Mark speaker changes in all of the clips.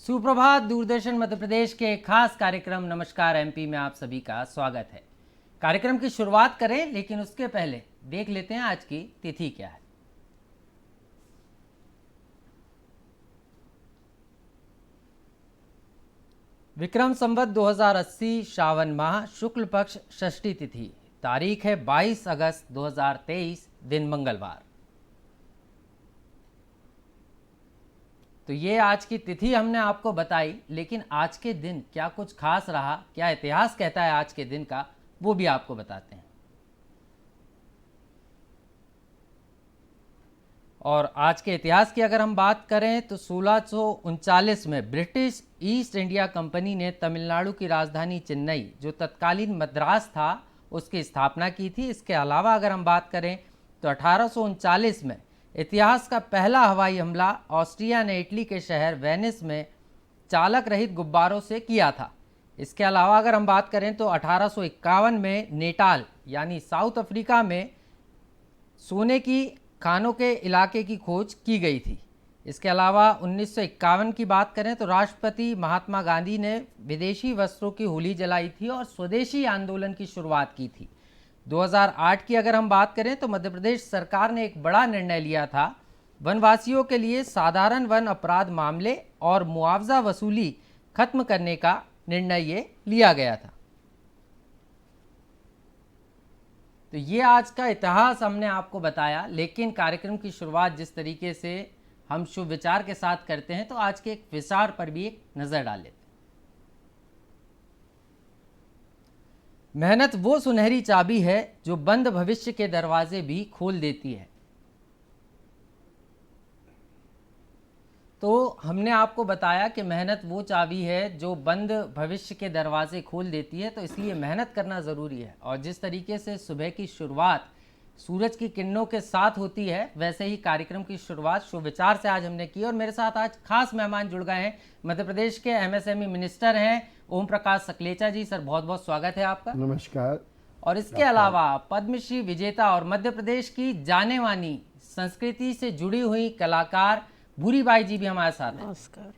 Speaker 1: सुप्रभात। दूरदर्शन मध्य प्रदेश के एक खास कार्यक्रम नमस्कार एमपी में आप सभी का स्वागत है। कार्यक्रम की शुरुआत करें, लेकिन उसके पहले देख लेते हैं आज की तिथि क्या है। विक्रम संवत 2080 श्रावण माह शुक्ल पक्ष षष्ठी तिथि, तारीख है 22 अगस्त 2023, दिन मंगलवार। तो ये आज की तिथि हमने आपको बताई, लेकिन आज के दिन क्या कुछ खास रहा, क्या इतिहास कहता है आज के दिन का, वो भी आपको बताते हैं। और आज के इतिहास की अगर हम बात करें तो 1639 में ब्रिटिश ईस्ट इंडिया कंपनी ने तमिलनाडु की राजधानी चेन्नई, जो तत्कालीन मद्रास था, उसकी स्थापना की थी। इसके अलावा अगर हम बात करें तो 1839 में इतिहास का पहला हवाई हमला ऑस्ट्रिया ने इटली के शहर वेनिस में चालक रहित गुब्बारों से किया था। इसके अलावा अगर हम बात करें तो 1851 में नेटाल यानी साउथ अफ्रीका में सोने की खानों के इलाके की खोज की गई थी। इसके अलावा 1951 की बात करें तो राष्ट्रपति महात्मा गांधी ने विदेशी वस्त्रों की होली जलाई थी और स्वदेशी आंदोलन की शुरुआत की थी। 2008 की अगर हम बात करें तो मध्य प्रदेश सरकार ने एक बड़ा निर्णय लिया था। वनवासियों के लिए साधारण वन अपराध मामले और मुआवजा वसूली खत्म करने का निर्णय ये लिया गया था। तो ये आज का इतिहास हमने आपको बताया, लेकिन कार्यक्रम की शुरुआत जिस तरीके से हम शुभ विचार के साथ करते हैं, तो आज के एक विचार पर भी एक नजर डाल लेते हैं। मेहनत वो सुनहरी चाबी है जो बंद भविष्य के दरवाजे भी खोल देती है। तो हमने आपको बताया कि मेहनत वो चाबी है जो बंद भविष्य के दरवाजे खोल देती है, तो इसलिए मेहनत करना ज़रूरी है। और जिस तरीके से सुबह की शुरुआत सूरज की किरणों के साथ होती है, वैसे ही कार्यक्रम की शुरुआत शुभ विचार से आज हमने की। और मेरे साथ आज खास मेहमान जुड़ गए हैं, मध्य प्रदेश के एमएसएमई मिनिस्टर हैं ओम प्रकाश सकलेचा जी। सर, बहुत बहुत स्वागत है आपका।
Speaker 2: नमस्कार।
Speaker 1: और इसके अलावा पद्मश्री विजेता और मध्य प्रदेश की जाने मानी संस्कृति से जुड़ी हुई कलाकार भूरी बाई जी भी हमारे साथ हैं।
Speaker 3: नमस्कार।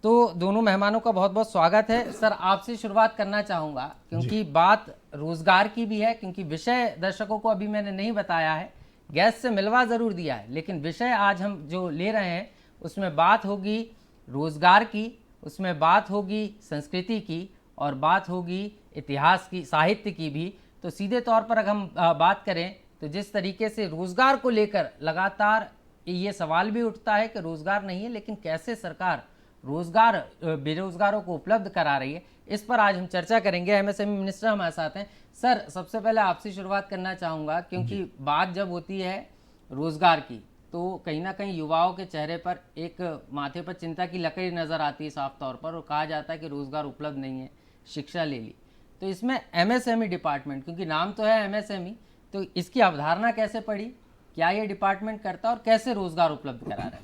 Speaker 1: तो दोनों मेहमानों का बहुत बहुत स्वागत है। सर, आपसे शुरुआत करना चाहूँगा, क्योंकि बात रोजगार की भी है, क्योंकि विषय दर्शकों को अभी मैंने नहीं बताया है, गेस्ट से मिलवा ज़रूर दिया है, लेकिन विषय आज हम जो ले रहे हैं उसमें बात होगी रोजगार की, उसमें बात होगी संस्कृति की, और बात होगी इतिहास की, साहित्य की भी। तो सीधे तौर पर अगर हम बात करें तो जिस तरीके से रोजगार को लेकर लगातार ये सवाल भी उठता है कि रोजगार नहीं है, लेकिन कैसे सरकार रोजगार बेरोजगारों को उपलब्ध करा रही है, इस पर आज हम चर्चा करेंगे। एमएसएमई मिनिस्टर हमारे साथ हैं। सर, सबसे पहले आपसे शुरुआत करना चाहूँगा, क्योंकि बात जब होती है रोजगार की तो कहीं ना कहीं युवाओं के चेहरे पर एक माथे पर चिंता की लकीर नज़र आती है साफ तौर पर, और कहा जाता है कि रोजगार उपलब्ध नहीं है, शिक्षा ले ली। तो इसमें एमएसएमई डिपार्टमेंट, क्योंकि नाम तो है एमएसएमई, तो इसकी अवधारणा कैसे पड़ी, क्या ये डिपार्टमेंट करता है और कैसे रोजगार उपलब्ध करा रहा है?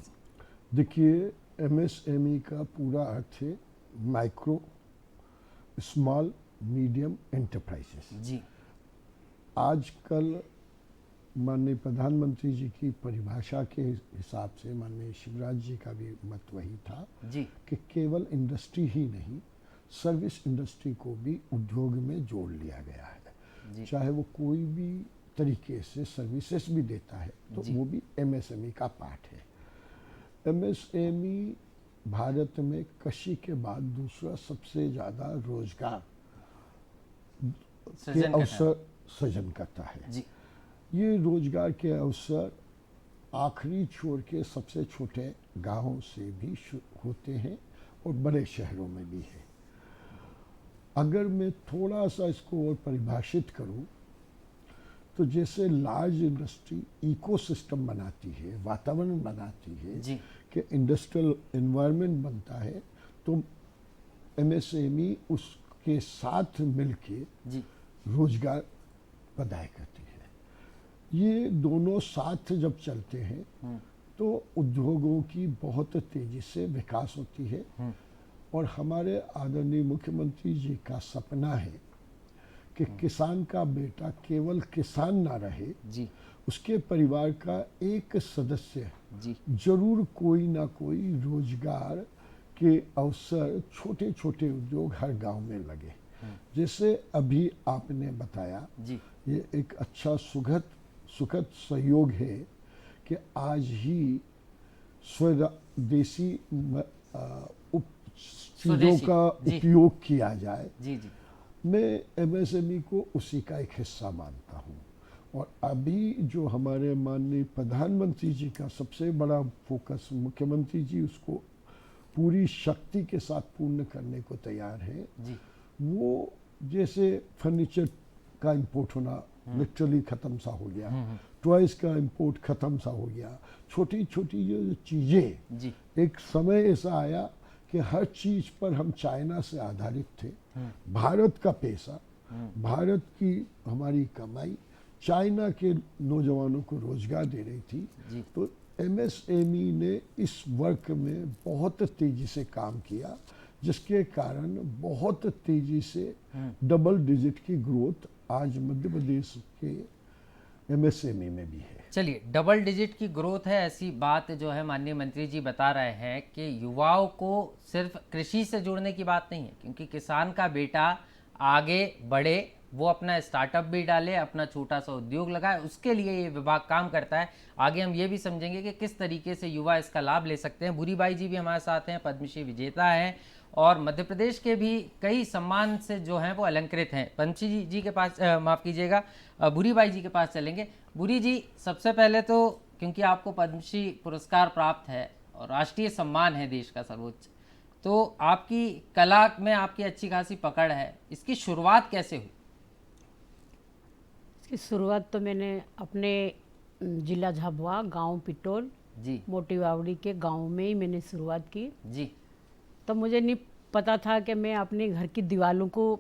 Speaker 2: देखिए, एमएसएमई का पूरा अर्थ है माइक्रो स्मॉल मीडियम एंटरप्राइजेस
Speaker 1: जी।
Speaker 2: आजकल माननीय प्रधानमंत्री जी की परिभाषा के हिसाब से माननीय शिवराज जी का भी मत वही था
Speaker 1: जी
Speaker 2: कि केवल इंडस्ट्री ही नहीं, सर्विस इंडस्ट्री को भी उद्योग में जोड़ लिया गया है। चाहे वो कोई भी तरीके से सर्विसेज भी देता है तो वो भी एमएसएमई का पार्ट है। एमएसएमई भारत में कृषि के बाद दूसरा सबसे ज़्यादा रोजगार के अवसर सृजन करता है।
Speaker 1: जी।
Speaker 2: ये रोजगार के अवसर आखिरी छोर के सबसे छोटे गांवों से भी होते हैं और बड़े शहरों में भी है। अगर मैं थोड़ा सा इसको और परिभाषित करूं तो जैसे लार्ज इंडस्ट्री इकोसिस्टम बनाती है, वातावरण बनाती है कि इंडस्ट्रियल एनवायरनमेंट बनता है, तो एमएसएमई उसके साथ मिलके रोजगार पैदा करती है। ये दोनों साथ जब चलते हैं तो उद्योगों की बहुत तेजी से विकास होती है। और हमारे आदरणीय मुख्यमंत्री जी का सपना है कि किसान का बेटा केवल किसान ना रहे, उसके परिवार का एक सदस्य जरूर कोई ना कोई रोजगार के अवसर छोटे छोटे उद्योग हर गांव में लगे। जैसे अभी आपने बताया,
Speaker 1: जी
Speaker 2: ये एक अच्छा सुखद सहयोग है कि आज ही स्वदेशी चीज़ों
Speaker 1: स्वदेशी,
Speaker 2: का
Speaker 1: जी।
Speaker 2: उपयोग किया जाए।
Speaker 1: जी जी
Speaker 2: मैं एमएसएमई को उसी का एक हिस्सा मानता हूँ। और अभी जो हमारे माननीय प्रधानमंत्री जी का सबसे बड़ा फोकस, मुख्यमंत्री जी उसको पूरी शक्ति के साथ पूर्ण करने को तैयार हैं।
Speaker 1: जी
Speaker 2: वो जैसे फर्नीचर का इंपोर्ट होना लिटरली ख़त्म सा हो गया, टॉयज का इंपोर्ट ख़त्म सा हो गया, छोटी छोटी जो चीज़ें,
Speaker 1: जी
Speaker 2: एक समय ऐसा आया कि हर चीज़ पर हम चाइना से आधारित थे। भारत का पैसा, भारत की हमारी कमाई चाइना के नौजवानों को रोजगार दे रही थी।
Speaker 1: जी
Speaker 2: तो एमएसएमई ने इस वर्क में बहुत तेजी से काम किया, जिसके कारण बहुत तेजी से डबल डिजिट की ग्रोथ आज मध्य प्रदेश के एमएसएमई में भी है।
Speaker 1: चलिए, डबल डिजिट की ग्रोथ है, ऐसी बात जो है माननीय मंत्री जी बता रहे हैं कि युवाओं को सिर्फ कृषि से जोड़ने की बात नहीं है, क्योंकि किसान का बेटा आगे बढ़े, वो अपना स्टार्टअप भी डाले, अपना छोटा सा उद्योग लगाए, उसके लिए ये विभाग काम करता है। आगे हम ये भी समझेंगे कि किस तरीके से युवा इसका लाभ ले सकते हैं। भूरी बाई जी भी हमारे साथ हैं, पद्मश्री विजेता हैं और मध्य प्रदेश के भी कई सम्मान से जो हैं वो अलंकृत हैं। पंछी जी के पास माफ़ कीजिएगा, भूरी बाई जी के पास चलेंगे। भूरी जी, सबसे पहले तो क्योंकि आपको पद्मश्री पुरस्कार प्राप्त है और राष्ट्रीय सम्मान है देश का सर्वोच्च, तो आपकी कला में आपकी अच्छी खासी पकड़ है, इसकी शुरुआत कैसे हुई?
Speaker 3: इसकी शुरुआत तो मैंने अपने जिला झाबुआ, गांव पिटोल,
Speaker 1: जी
Speaker 3: मोटी वावड़ी के गांव में ही मैंने शुरुआत की।
Speaker 1: जी
Speaker 3: तो मुझे नहीं पता था कि मैं अपने घर की दीवारों को,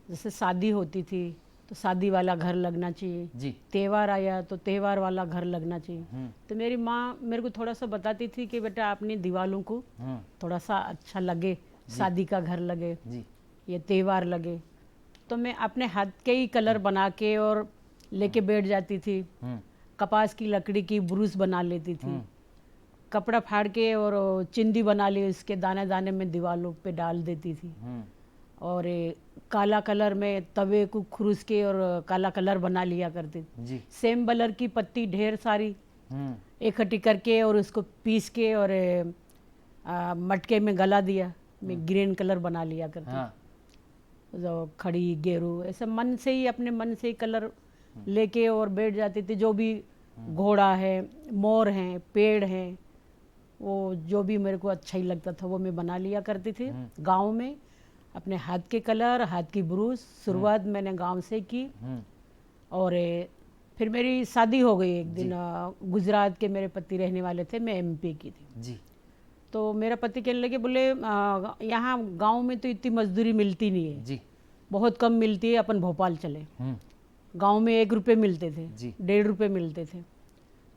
Speaker 3: जैसे शादी होती थी तो शादी वाला घर लगना चाहिए,
Speaker 1: जी
Speaker 3: त्यौहार आया तो त्यौहार वाला घर लगना चाहिए। तो मेरी माँ मेरे को थोड़ा सा बताती थी कि बेटा अपनी दीवारों को थोड़ा सा अच्छा लगे, शादी का घर लगे,
Speaker 1: जी
Speaker 3: ये त्यौहार लगे। तो मैं अपने हाथ के ही कलर बना के और लेके बैठ जाती थी। कपास की लकड़ी की ब्रूस बना लेती थी, कपड़ा फाड़ के और चिंदी बना ली, इसके दाने दाने में दीवारों पे डाल देती थी। और काला कलर में तवे को खुरुस के और काला कलर बना लिया करती थी।
Speaker 1: जी
Speaker 3: सेम कलर की पत्ती ढेर सारी इकट्ठी करके और उसको पीस के और मटके में गला दिया, मैं ग्रीन कलर बना लिया करती।
Speaker 1: हाँ
Speaker 3: जो खड़ी गेरू ऐसे मन से ही, अपने मन से ही कलर लेके और बैठ जाती थी। जो भी घोड़ा है, मोर हैं, पेड़ हैं, वो जो भी मेरे को अच्छा ही लगता था वो मैं बना लिया करती थी गांव में। अपने हाथ के कलर, हाथ की ब्रूस, शुरुआत मैंने गांव से की। और फिर मेरी शादी हो गई एक दिन। गुजरात के मेरे पति रहने वाले थे, मैं एमपी की थी।
Speaker 1: जी
Speaker 3: तो मेरा पति कहने लगे, बोले यहाँ गांव में तो इतनी मजदूरी मिलती नहीं है,
Speaker 1: जी
Speaker 3: बहुत कम मिलती है, अपन भोपाल चले। गांव में 1 रुपये मिलते थे,
Speaker 1: जी
Speaker 3: 1.5 रुपये मिलते थे।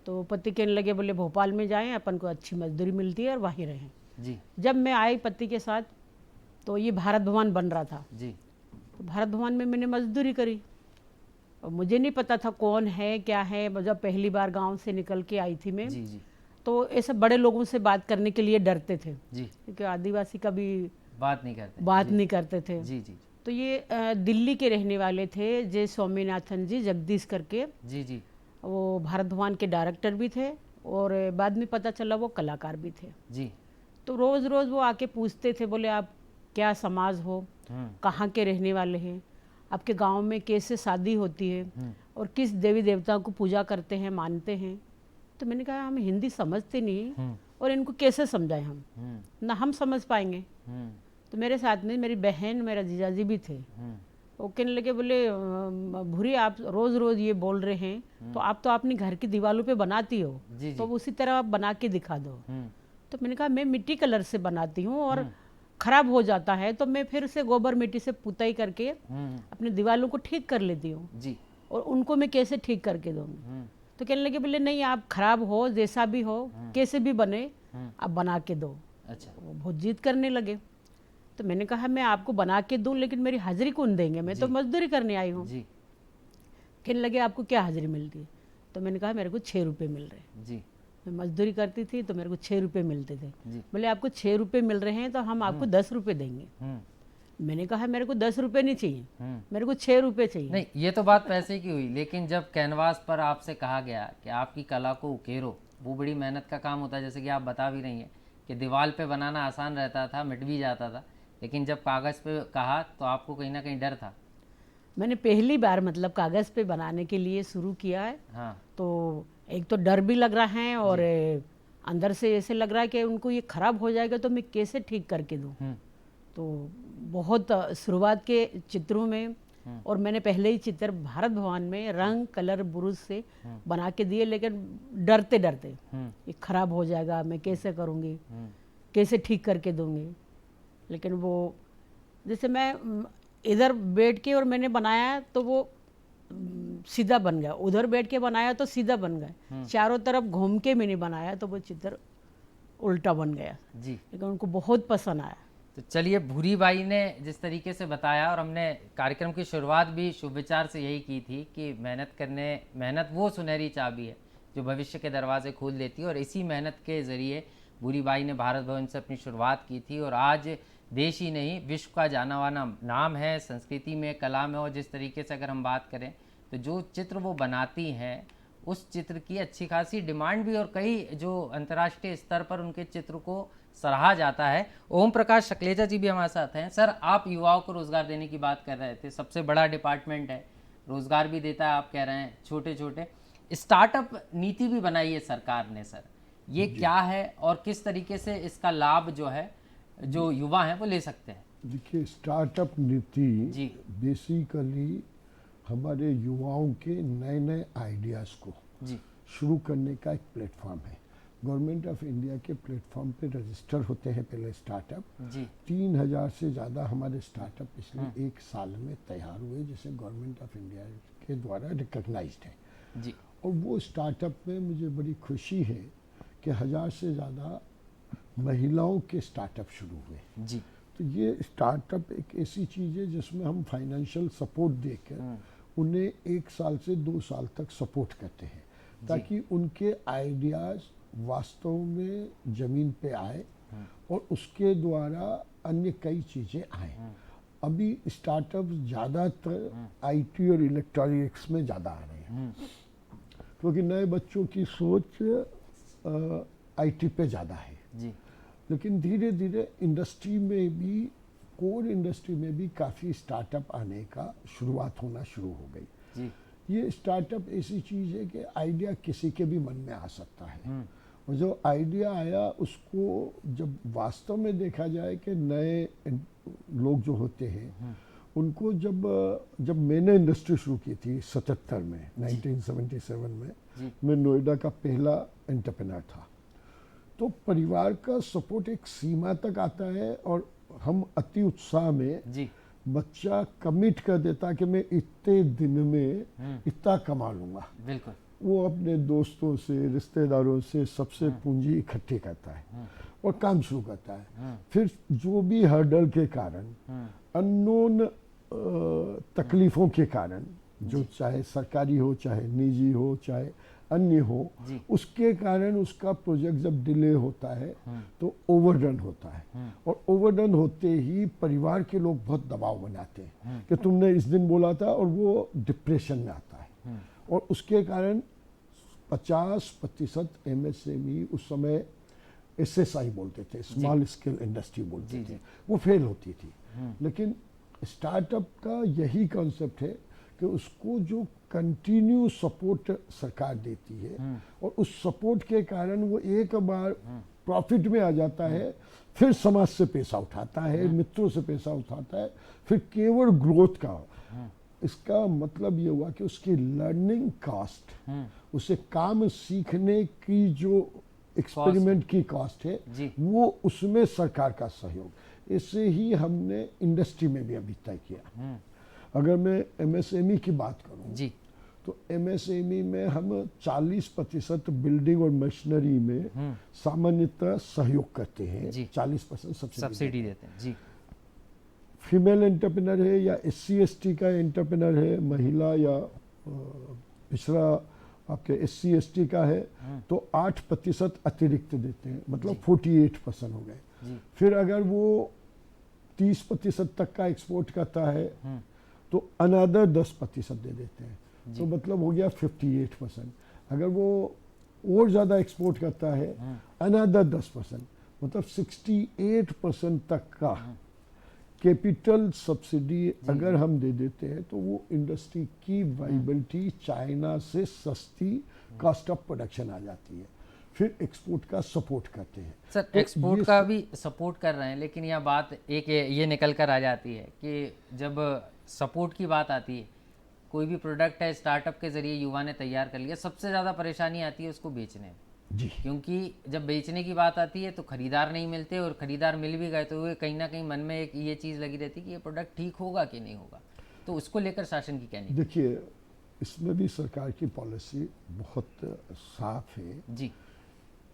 Speaker 3: तो पति कहने लगे, बोले भोपाल में जाएं, अपन को अच्छी मजदूरी मिलती है और वहीं रहें।
Speaker 1: जी
Speaker 3: जब मैं आई पति के साथ, तो ये भारत भवन बन रहा था।
Speaker 1: जी
Speaker 3: तो भारत भवन में मैंने मजदूरी करी और मुझे नहीं पता था कौन है क्या है। जब पहली बार गांव से निकल के आई थी मैं,
Speaker 1: जी जी
Speaker 3: तो ऐसे बड़े लोगों से बात करने के लिए डरते थे,
Speaker 1: जी
Speaker 3: क्योंकि आदिवासी कभी
Speaker 1: बात नहीं करते।
Speaker 3: बात
Speaker 1: जी
Speaker 3: नहीं करते थे।
Speaker 1: जी जी
Speaker 3: तो ये दिल्ली के रहने वाले थे, जे स्वामीनाथन जी, जगदीश करके।
Speaker 1: जी जी
Speaker 3: वो भारत भवन के डायरेक्टर भी थे और बाद में पता चला वो कलाकार भी थे।
Speaker 1: जी
Speaker 3: तो रोज़ रोज़ वो आके पूछते थे, बोले आप क्या समाज हो, कहाँ के रहने वाले हैं, आपके गांव में कैसे शादी होती है और किस देवी देवता को पूजा करते हैं, मानते हैं। तो मैंने कहा हम हिंदी समझते नहीं और इनको कैसे समझाएं हम, ना हम समझ पाएंगे। तो मेरे साथ में मेरी बहन, मेरा जीजाजी भी थे। वो कहने लगे, बोले भूरी आप रोज़ रोज़ ये बोल रहे हैं, तो आप तो अपनी घर की दीवारों पे बनाती हो,
Speaker 1: जी
Speaker 3: तो उसी तरह आप बना के दिखा दो। तो मैंने कहा मैं मिट्टी कलर से बनाती हूँ और खराब हो जाता है तो मैं फिर से गोबर मिट्टी से पुताई करके अपनी दीवारों को ठीक कर लेती हूँ,
Speaker 1: जी
Speaker 3: और उनको मैं कैसे ठीक करके दूँगी। तो कहने लगे, बोले नहीं आप खराब हो, जैसा भी हो, कैसे भी बने, आप बना के दो।
Speaker 1: अच्छा
Speaker 3: वो बहुत जिद करने लगे। तो मैंने कहा मैं आपको बना के दूं, लेकिन मेरी हाजिरी कौन देंगे, मैं तो मजदूरी करने आई हूँ।
Speaker 1: जी
Speaker 3: कहने लगे आपको क्या हाजिरी मिलती है? तो मैंने कहा मेरे को 6 रुपये मिल रहे हैं।
Speaker 1: जी
Speaker 3: मैं मजदूरी करती थी तो मेरे को 6 रुपये मिलते थे।
Speaker 1: जी।
Speaker 3: बोले आपको 6 रुपये मिल रहे हैं तो हम आपको 10 रुपये देंगे। मैंने कहा मेरे को 10 रुपये नहीं चाहिए, मेरे को 6 रुपये चाहिए।
Speaker 1: नहीं, ये तो बात पैसे की हुई, लेकिन जब कैनवास पर आपसे कहा गया कि आपकी कला को उकेरो, वो बड़ी मेहनत का काम होता है। जैसे कि आप बता भी रही हैं कि दीवार पे बनाना आसान रहता था, मिट भी जाता था, लेकिन जब कागज़ पे कहा तो आपको कहीं ना कहीं डर था।
Speaker 3: मैंने पहली बार मतलब कागज़ पे बनाने के लिए शुरू किया है,
Speaker 1: हाँ
Speaker 3: तो एक तो डर भी लग रहा है और अंदर से ऐसे लग रहा है कि उनको ये ख़राब हो जाएगा तो मैं कैसे ठीक करके दूँ। तो बहुत शुरुआत के चित्रों में, और मैंने पहले ही चित्र भारत भवन में रंग कलर ब्रुश से बना के दिए, लेकिन डरते डरते ये खराब हो जाएगा, मैं कैसे करूँगी, कैसे ठीक करके दूँगी। लेकिन वो जैसे मैं इधर बैठ के और मैंने बनाया तो वो सीधा बन गया, उधर बैठ के बनाया तो सीधा बन गया, चारों तरफ घूम के मैंने बनाया तो वो चित्र उल्टा बन गया
Speaker 1: जी।
Speaker 3: लेकिन उनको बहुत पसंद आया।
Speaker 1: तो चलिए, भूरी बाई ने जिस तरीके से बताया, और हमने कार्यक्रम की शुरुआत भी शुभ विचार से यही की थी कि मेहनत वो सुनहरी चाबी है जो भविष्य के दरवाजे खोल देती है, और इसी मेहनत के ज़रिए भूरी बाई ने भारत भवन से अपनी शुरुआत की थी, और आज देश ही नहीं विश्व का जाना माना नाम है संस्कृति में, कला में। और जिस तरीके से अगर हम बात करें तो जो चित्र वो बनाती हैं उस चित्र की अच्छी खासी डिमांड भी, और कई जो अंतर्राष्ट्रीय स्तर पर उनके चित्र को सराहा जाता है। ओम प्रकाश शकलेचा जी भी हमारे साथ हैं। सर, आप युवाओं को रोजगार देने की बात कर रहे थे, सबसे बड़ा डिपार्टमेंट है, रोजगार भी देता है, आप कह रहे हैं छोटे छोटे। स्टार्टअप नीति भी बनाई है सरकार ने, सर ये क्या है और किस तरीके से इसका लाभ जो है जो युवा हैं वो ले सकते हैं?
Speaker 2: देखिए, स्टार्टअप नीति
Speaker 1: जी।
Speaker 2: बेसिकली हमारे युवाओं के नए नए आइडियाज़ को
Speaker 1: जी
Speaker 2: शुरू करने का एक प्लेटफॉर्म है। गवर्नमेंट ऑफ इंडिया के प्लेटफॉर्म पे रजिस्टर होते हैं पहले स्टार्टअप।
Speaker 1: जी
Speaker 2: 3000 से ज़्यादा हमारे स्टार्टअप पिछले एक साल में तैयार हुए, जिसे गवर्नमेंट ऑफ इंडिया के द्वारा रिकग्नाइज्ड है।
Speaker 1: जी
Speaker 2: और वो स्टार्टअप में मुझे बड़ी खुशी है कि 1000 से ज़्यादा महिलाओं के स्टार्टअप शुरू हुए।
Speaker 1: जी
Speaker 2: तो ये स्टार्टअप एक ऐसी चीज़ है जिसमें हम फाइनेंशियल सपोर्ट देकर उन्हें 1 साल से 2 साल तक सपोर्ट करते हैं, ताकि उनके आइडियाज़ वास्तव में ज़मीन पे आए और उसके द्वारा अन्य कई चीज़ें आएँ। अभी स्टार्टअप ज़्यादातर आईटी और इलेक्ट्रॉनिक्स में ज़्यादा आ रहे हैं, क्योंकि नए बच्चों की सोच आईटी पे ज़्यादा है।
Speaker 1: जी
Speaker 2: लेकिन धीरे धीरे इंडस्ट्री में भी, कोर इंडस्ट्री में भी काफ़ी स्टार्टअप आने का शुरुआत होना शुरू हो गई।
Speaker 1: जी
Speaker 2: ये स्टार्टअप ऐसी चीज़ है कि आइडिया किसी के भी मन में आ सकता है, और जो आइडिया आया उसको जब वास्तव में देखा जाए कि नए लोग जो होते हैं उनको जब मैंने इंडस्ट्री शुरू की थी 77 में, 1977 में, मैं नोएडा का पहला एंटरप्रेन्योर था। तो परिवार का सपोर्ट एक सीमा तक आता है, और हम अति उत्साह में
Speaker 1: जी
Speaker 2: बच्चा कमिट कर देता कि मैं इतने दिन में इतना कमा लूँगा।
Speaker 1: बिल्कुल।
Speaker 2: वो अपने दोस्तों से, रिश्तेदारों से सबसे पूंजी इकट्ठी करता है और काम शुरू करता है। फिर जो भी हर्डल के कारण, अननोन तकलीफ़ों के कारण, जो चाहे सरकारी हो, चाहे निजी हो, चाहे अन्य हो, उसके कारण उसका प्रोजेक्ट जब डिले होता है तो ओवरडन होता है, और ओवरडन होते ही परिवार के लोग बहुत दबाव बनाते हैं कि तुमने इस दिन बोला था, और वो डिप्रेशन में आता है। और उसके कारण 50% एमएसएमई, उस समय एसएसआई बोलते थे, स्मॉल स्केल इंडस्ट्री बोलते थे, वो फेल होती थी। लेकिन स्टार्टअप का यही कॉन्सेप्ट है कि उसको जो कंटिन्यू सपोर्ट सरकार देती है, और उस सपोर्ट के कारण वो एक बार प्रॉफिट में आ जाता है, फिर समाज से पैसा उठाता है, मित्रों से पैसा उठाता है, फिर केवल ग्रोथ का। इसका मतलब ये हुआ कि उसकी लर्निंग कॉस्ट, उसे काम सीखने की जो एक्सपेरिमेंट की कॉस्ट है, वो उसमें सरकार का सहयोग। इससे ही हमने इंडस्ट्री में भी अभी तय किया। अगर मैं एमएसएमई की बात करूं जी, तो एमएसएमई में हम 40% बिल्डिंग और मशीनरी में सामान्यतः सहयोग करते हैं, 40% सब्सिडी देते हैं जी। फीमेल एंटरप्रेन्योर है या SC ST का एंटरप्रेन्योर है, महिला या पिछड़ा आपके SC/ST का है तो 8% अतिरिक्त देते हैं, मतलब 48% हो गए।
Speaker 1: जी।
Speaker 2: फिर अगर वो 30% तक का एक्सपोर्ट करता है तो अनदर 10% दे देते हैं, तो मतलब हो गया 58%। अगर वो और ज़्यादा एक्सपोर्ट करता है अनदर 10%, मतलब 68% तक का कैपिटल सब्सिडी अगर हम दे देते हैं तो वो इंडस्ट्री की वाइबिलिटी चाइना से सस्ती कॉस्ट ऑफ प्रोडक्शन आ जाती है, फिर एक्सपोर्ट का सपोर्ट करते हैं।
Speaker 1: सर
Speaker 2: तो
Speaker 1: एक्सपोर्ट
Speaker 2: ये
Speaker 1: का भी सपोर्ट कर रहे हैं, लेकिन यह बात एक ये निकल कर आ जाती है कि जब सपोर्ट की बात आती है, कोई भी प्रोडक्ट है स्टार्टअप के जरिए युवा ने तैयार कर लिया, सबसे ज़्यादा परेशानी आती है उसको बेचने में।
Speaker 2: जी,
Speaker 1: क्योंकि जब बेचने की बात आती है तो खरीदार नहीं मिलते, और खरीदार मिल भी गए तो वे कहीं ना कहीं मन में एक ये चीज़ लगी रहती है कि ये प्रोडक्ट ठीक होगा कि नहीं होगा। तो उसको लेकर शासन की कहनी।
Speaker 2: देखिए इसमें भी सरकार की पॉलिसी बहुत साफ है
Speaker 1: जी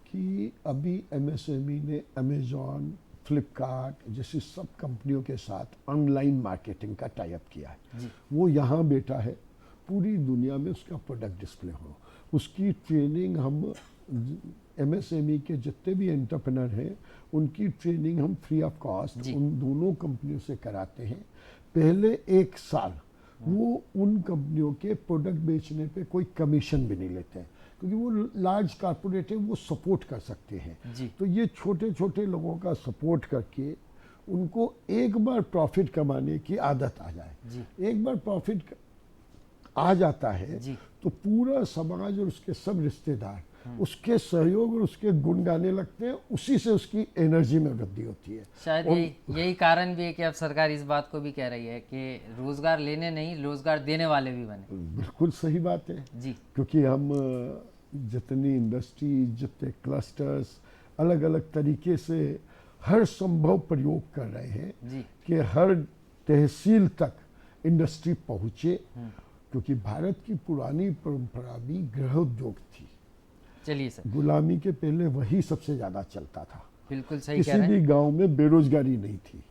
Speaker 2: कि अभी MSME ने अमेजॉन, फ्लिपकार्ट जैसी सब कंपनियों के साथ ऑनलाइन मार्केटिंग का टाई अप किया है।
Speaker 1: जी
Speaker 2: वो यहाँ बैठा है, पूरी दुनिया में उसका प्रोडक्ट डिस्प्ले हो, उसकी ट्रेनिंग हम MSME के जितने भी एंटरप्रेन्योर हैं उनकी ट्रेनिंग हम फ्री ऑफ कॉस्ट उन दोनों कंपनियों से कराते हैं। पहले 1 साल वो उन कंपनियों के प्रोडक्ट बेचने पे कोई कमीशन भी नहीं लेते हैं, क्योंकि वो लार्ज कारपोरेट है, वो सपोर्ट कर सकते हैं।
Speaker 1: जी
Speaker 2: तो ये छोटे छोटे लोगों का सपोर्ट करके उनको एक बार प्रॉफिट कमाने की आदत आ जाए।
Speaker 1: जी
Speaker 2: एक बार प्रॉफिट आ जाता है
Speaker 1: जी
Speaker 2: तो पूरा समाज और उसके सब रिश्तेदार उसके सहयोग और उसके गुण गाने लगते हैं, उसी से उसकी एनर्जी में वृद्धि होती है।
Speaker 1: शायद यही कारण भी है कि अब सरकार इस बात को भी कह रही है कि रोजगार लेने नहीं, रोजगार देने वाले भी बने।
Speaker 2: बिल्कुल सही बात है,
Speaker 1: जी
Speaker 2: क्योंकि हम जितनी इंडस्ट्री, जितने क्लस्टर्स अलग अलग तरीके से हर संभव प्रयोग कर रहे हैं
Speaker 1: जी
Speaker 2: कि हर तहसील तक इंडस्ट्री पहुंचे, क्योंकि भारत की पुरानी परंपरा भी गृह उद्योग थी।
Speaker 1: चलिए सर,
Speaker 2: गुलामी के पहले वही सबसे ज्यादा चलता था,
Speaker 1: बिल्कुल सही कह
Speaker 2: किसी
Speaker 1: रहे हैं,
Speaker 2: भी गांव में बेरोजगारी नहीं थी।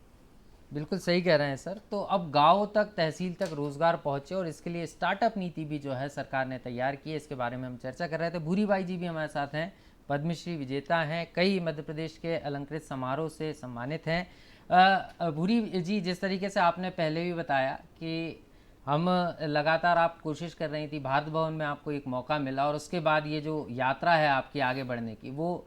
Speaker 1: बिल्कुल सही कह रहे हैं सर। तो अब गांव तक, तहसील तक रोजगार पहुंचे, और इसके लिए स्टार्टअप नीति भी जो है सरकार ने तैयार की है। इसके बारे में हम चर्चा कर रहे थे। भूरी बाई जी भी हमारे साथ हैं, पद्मश्री विजेता हैं, कई मध्य प्रदेश के अलंकृत समारोह से सम्मानित हैं। भूरी जी, जिस तरीके से आपने पहले भी बताया कि हम लगातार आप कोशिश कर रही थी, भारत भवन में आपको एक मौका मिला, और उसके बाद ये जो यात्रा है आपकी आगे बढ़ने की वो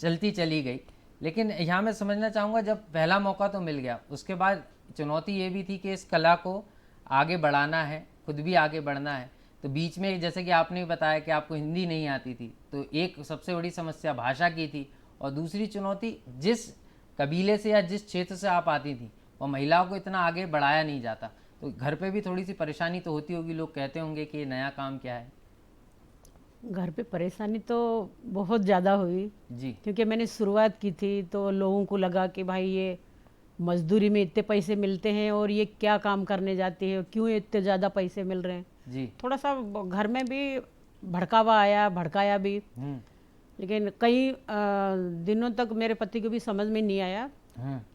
Speaker 1: चलती चली गई। लेकिन यहाँ मैं समझना चाहूँगा, जब पहला मौका तो मिल गया, उसके बाद चुनौती ये भी थी कि इस कला को आगे बढ़ाना है, खुद भी आगे बढ़ना है। तो बीच में जैसे कि आपने भी बताया कि आपको हिंदी नहीं आती थी, तो एक सबसे बड़ी समस्या भाषा की थी, और दूसरी चुनौती जिस कबीले से या जिस क्षेत्र से आप आती थी वह महिलाओं को इतना आगे बढ़ाया नहीं जाता। तो घर पे भी थोड़ी सी परेशानी तो होती होगी, लोग कहते होंगे कि ये नया काम क्या है।
Speaker 3: घर पे परेशानी तो बहुत ज़्यादा हुई,
Speaker 1: जी
Speaker 3: क्योंकि मैंने शुरुआत की थी तो लोगों को लगा कि भाई ये मजदूरी में इतने पैसे मिलते हैं और ये क्या काम करने जाती है, क्यों इतने ज़्यादा पैसे मिल रहे हैं।
Speaker 1: जी
Speaker 3: थोड़ा सा घर में भी भड़कावा आया, भड़काया भी, लेकिन कई दिनों तक मेरे पति को भी समझ में नहीं आया।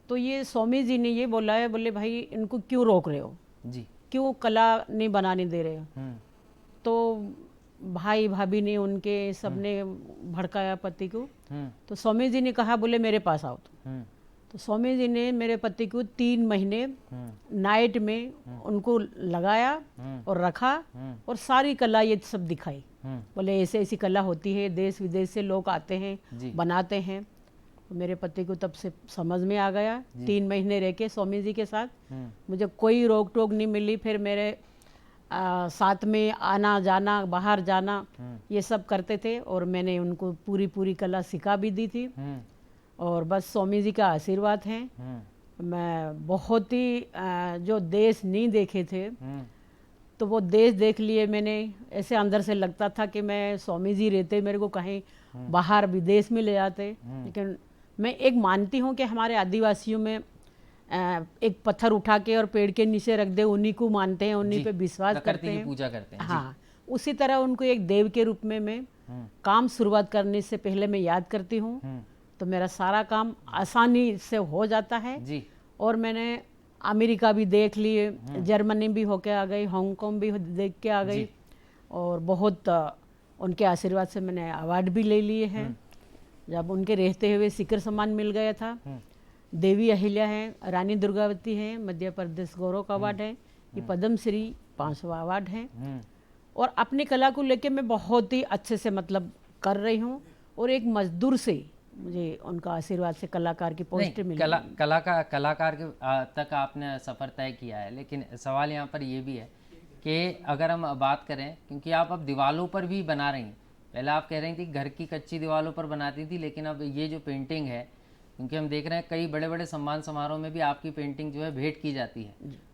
Speaker 3: तो ये स्वामी जी ने ये बोला है, बोले भाई इनको क्यों रोक रहे हो,
Speaker 1: जी
Speaker 3: क्यों कला नहीं बनाने दे रहे हो। तो भाई भाभी ने, उनके सबने भड़काया पति को। तो स्वामी जी ने कहा, बोले मेरे पास आओ। तो स्वामी जी ने मेरे पति को 3 महीने नाइट में उनको लगाया और रखा, और सारी कला ये सब दिखाई। बोले ऐसे ऐसी कला होती है, देश विदेश से लोग आते हैं, बनाते हैं। तो मेरे पति को तब से समझ में आ गया। 3 महीने रह के स्वामी जी के साथ मुझे कोई रोक टोक नहीं मिली। फिर मेरे साथ में आना जाना, बाहर जाना, ये सब करते थे, और मैंने उनको पूरी कला सिखा भी दी थी। और बस स्वामी जी का आशीर्वाद है। मैं बहुत ही जो देश नहीं देखे थे तो वो देश देख लिए मैंने। ऐसे अंदर से लगता था कि मैं, स्वामी जी रहते मेरे को कहीं बाहर विदेश में ले जाते। लेकिन मैं एक मानती हूँ कि हमारे आदिवासियों में एक पत्थर उठा के और पेड़ के नीचे रख दे, उन्हीं को मानते हैं, उन्हीं पे विश्वास करते हैं,
Speaker 1: पूजा करते हैं।
Speaker 3: हाँ, उसी तरह उनको एक देव के रूप में मैं काम शुरुआत करने से पहले मैं याद करती हूँ। तो मेरा सारा काम आसानी से हो जाता है।
Speaker 1: जी
Speaker 3: और मैंने अमेरिका भी देख लिए, जर्मनी भी होके आ गई, हांगकांग भी देख के आ गई, और बहुत उनके आशीर्वाद से मैंने अवार्ड भी ले लिए हैं। जब उनके रहते हुए सीकर सम्मान मिल गया था। देवी अहिल्या हैं, रानी दुर्गावती हैं, मध्य प्रदेश गौरव का अवार्ड है, ये पद्म श्री 5वां अवार्ड है। और अपनी कला को लेके मैं बहुत ही अच्छे से मतलब कर रही हूँ। और एक मजदूर से मुझे उनका आशीर्वाद से कलाकार की पोस्ट मिली।
Speaker 1: कलाकार के तक आपने सफ़र तय किया है, लेकिन सवाल यहाँ पर ये भी है कि अगर हम बात करें, क्योंकि आप अब दीवालों पर भी बना रही हैं, पहले आप कह रही थी घर की कच्ची दीवालों पर बनाती थी, लेकिन अब ये जो पेंटिंग है, क्योंकि हम देख रहे हैं कई बड़े बड़े सम्मान समारोह में भी आपकी पेंटिंग जो है भेंट की जाती है,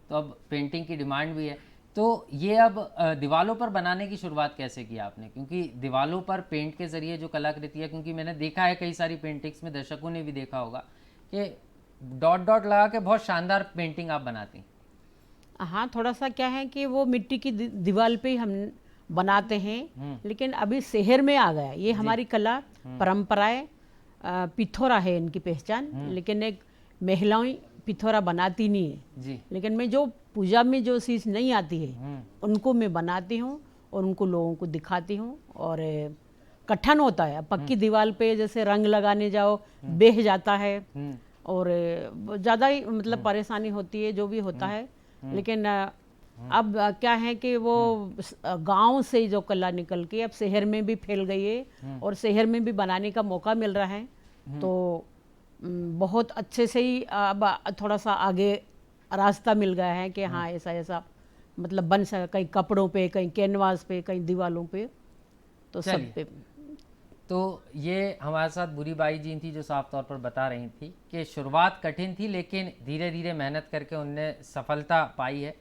Speaker 1: तो अब पेंटिंग की डिमांड भी है। तो ये अब दीवालों पर बनाने की शुरुआत कैसे की आपने? क्योंकि दीवालों पर पेंट के जरिए जो कलाकृति है, क्योंकि मैंने देखा है कई सारी पेंटिंग्स में, दर्शकों ने भी देखा होगा कि डॉट डॉट लगा के बहुत शानदार पेंटिंग आप बनाती हैं।
Speaker 3: हाँ, थोड़ा सा क्या है कि वो मिट्टी की दीवार पे ही हम बनाते हैं, लेकिन अभी शहर में आ गया ये हमारी कला परंपराएं। पिथौरा है इनकी पहचान, लेकिन एक महिलाएं पिथौरा बनाती नहीं है
Speaker 1: जी।
Speaker 3: लेकिन मैं जो पूजा में जो चीज़ नहीं आती है उनको मैं बनाती हूँ और उनको लोगों को दिखाती हूँ। और कठिन होता है, पक्की दीवार पे जैसे रंग लगाने जाओ बह जाता है और ज़्यादा ही मतलब परेशानी होती है, जो भी होता है। लेकिन अब क्या है कि वो गांव से जो कला निकल के अब शहर में भी फैल गई है और शहर में भी बनाने का मौका मिल रहा है। तो बहुत अच्छे से ही अब थोड़ा सा आगे रास्ता मिल गया है कि हाँ ऐसा ऐसा मतलब बन सका, कहीं कपड़ों पे, कहीं कैनवास पे, कहीं दीवालों पे, तो सब पे।
Speaker 1: तो ये हमारे साथ बुरी बाई जी थी जो साफ तौर पर बता रही थी कि शुरुआत कठिन थी, लेकिन धीरे धीरे मेहनत करके उनने सफलता पाई है।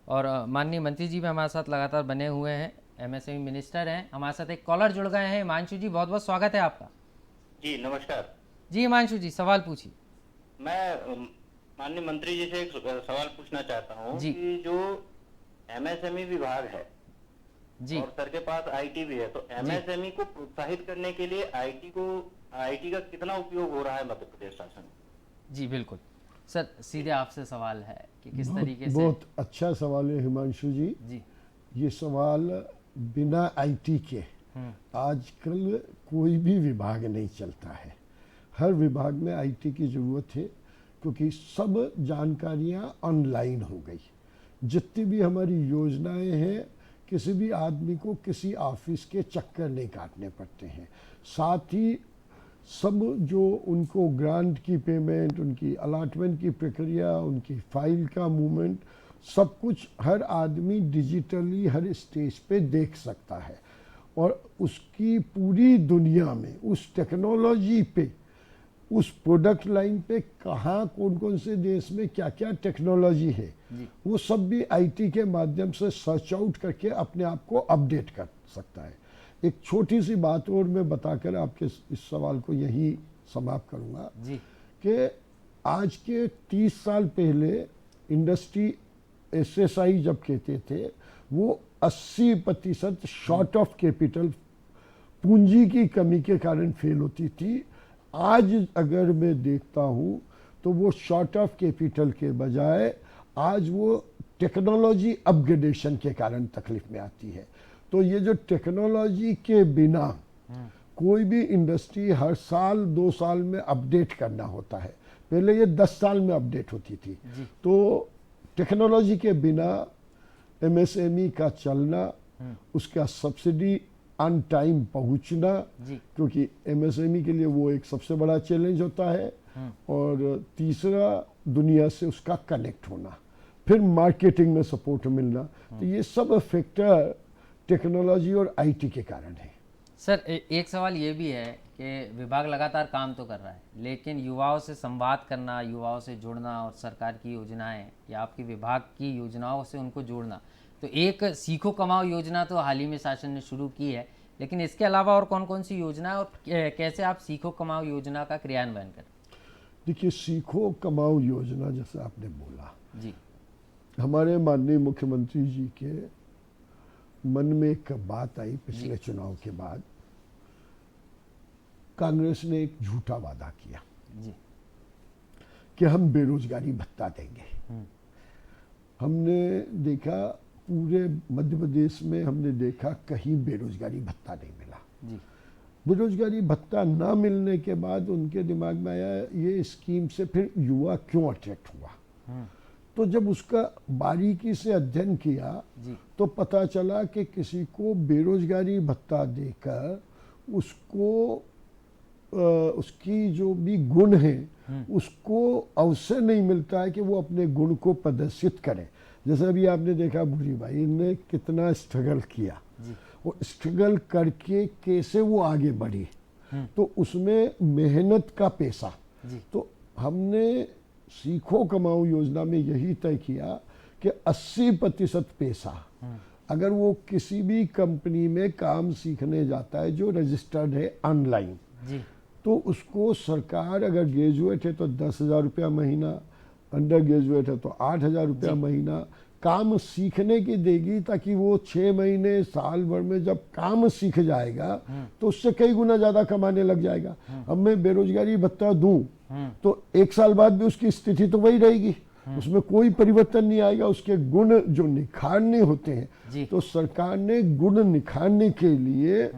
Speaker 1: और माननीय मंत्री जी भी हमारे साथ लगातार बने हुए हैं, एमएसएमई मिनिस्टर हैं। हमारे साथ एक कॉलर जुड़ गए हैं, हिमांशु जी, बहुत बहुत स्वागत है आपका।
Speaker 4: जी नमस्कार।
Speaker 1: जी हिमांशु जी, सवाल पूछिए।
Speaker 4: मैं माननीय मंत्री जी से एक सवाल पूछना चाहता हूँ
Speaker 1: जी।
Speaker 4: कि जो एमएसएमई विभाग है
Speaker 1: जी
Speaker 4: और सर के पास आईटी भी है, तो एमएसएमई को प्रोत्साहित करने के लिए आईटी का कितना उपयोग हो रहा है मध्य प्रदेश शासन में?
Speaker 1: जी बिल्कुल सर, सीधे आपसे सवाल है कि किस तरीके से।
Speaker 2: बहुत अच्छा सवाल है हिमांशु जी।
Speaker 1: जी
Speaker 2: ये सवाल बिना आईटी के आजकल कोई भी विभाग नहीं चलता है। हर विभाग में आईटी की ज़रूरत है, क्योंकि सब जानकारियां ऑनलाइन हो गई। जितनी भी हमारी योजनाएं हैं, किसी भी आदमी को किसी ऑफिस के चक्कर नहीं काटने पड़ते हैं। साथ ही सब जो उनको ग्रांट की पेमेंट, उनकी अलॉटमेंट की प्रक्रिया, उनकी फाइल का मूवमेंट, सब कुछ हर आदमी डिजिटली हर स्टेज पे देख सकता है। और उसकी पूरी दुनिया में उस टेक्नोलॉजी पे, उस प्रोडक्ट लाइन पे कहाँ कौन कौन से देश में क्या क्या टेक्नोलॉजी है, वो सब भी आईटी के माध्यम से सर्च आउट करके अपने आप को अपडेट कर सकता है। एक छोटी सी बात और मैं बताकर आपके इस सवाल को यही समाप्त करूंगा
Speaker 1: जी
Speaker 2: कि आज के 30 साल पहले इंडस्ट्री एसएसआई जब कहते थे, वो 80% शॉर्ट ऑफ कैपिटल, पूंजी की कमी के कारण फेल होती थी। आज अगर मैं देखता हूँ तो वो शॉर्ट ऑफ कैपिटल के बजाय आज वो टेक्नोलॉजी अपग्रेडेशन के कारण तकलीफ में आती है। तो ये जो टेक्नोलॉजी के बिना कोई भी इंडस्ट्री हर साल 2 साल में अपडेट करना होता है, पहले ये 10 साल में अपडेट होती थी। तो टेक्नोलॉजी के बिना एमएसएमई का चलना, उसका सब्सिडी ऑन टाइम पहुंचना, क्योंकि एमएसएमई के लिए वो एक सबसे बड़ा चैलेंज होता है। और तीसरा, दुनिया से उसका कनेक्ट होना, फिर मार्केटिंग में सपोर्ट मिलना। तो ये सब फैक्टर टेक्नोलॉजी और आईटी के कारण है।
Speaker 1: सर एक सवाल ये भी है कि विभाग लगातार काम तो कर रहा है, लेकिन युवाओं से संवाद करना, युवाओं से जुड़ना और सरकार की योजनाएं या आपके विभाग की योजनाओं से उनको जोड़ना, तो एक सीखो कमाओ योजना तो हाल ही में शासन ने शुरू की है, लेकिन इसके अलावा और कौन कौन सी योजना है और कैसे आप सीखो कमाओ योजना का क्रियान्वयन करें?
Speaker 2: देखिए, सीखो कमाओ योजना जैसे आपने बोला
Speaker 1: जी,
Speaker 2: हमारे माननीय मुख्यमंत्री जी के मन में एक बात आई पिछले चुनाव के बाद। कांग्रेस ने एक झूठा वादा किया
Speaker 1: जी
Speaker 2: कि हम बेरोजगारी भत्ता देंगे। हमने देखा पूरे मध्य प्रदेश में हमने देखा कहीं बेरोजगारी भत्ता नहीं मिला।
Speaker 1: जी
Speaker 2: बेरोजगारी भत्ता ना मिलने के बाद उनके दिमाग में आया ये स्कीम से फिर युवा क्यों अट्रैक्ट हुआ। तो जब उसका बारीकी से अध्ययन किया
Speaker 1: जी
Speaker 2: तो पता चला कि किसी को बेरोजगारी भत्ता देकर उसको उसकी जो भी गुण है उसको अवसर नहीं मिलता है कि वो अपने गुण को प्रदर्शित करे। जैसे अभी आपने देखा भूरी भाई ने कितना स्ट्रगल किया, वो स्ट्रगल करके कैसे वो आगे बढ़ी, तो उसमें मेहनत का पैसा। तो हमने सीखो कमाओ योजना में यही तय किया कि 80% पैसा अगर वो किसी भी कंपनी में काम सीखने जाता है जो रजिस्टर्ड है ऑनलाइन, तो उसको सरकार अगर ग्रेजुएट है तो 10,000 रुपया महीना, अंडर ग्रेजुएट है तो 8,000 रुपया महीना काम सीखने की देगी, ताकि वो 6 महीने साल भर में जब काम सीख जाएगा तो उससे कई गुना ज़्यादा कमाने लग जाएगा। अब मैं बेरोजगारी भत्ता दूं तो 1 साल बाद भी उसकी स्थिति तो वही रहेगी, उसमें कोई परिवर्तन नहीं आएगा, उसके गुण जो निखारने होते हैं। तो सरकार ने गुण निखारने के लिए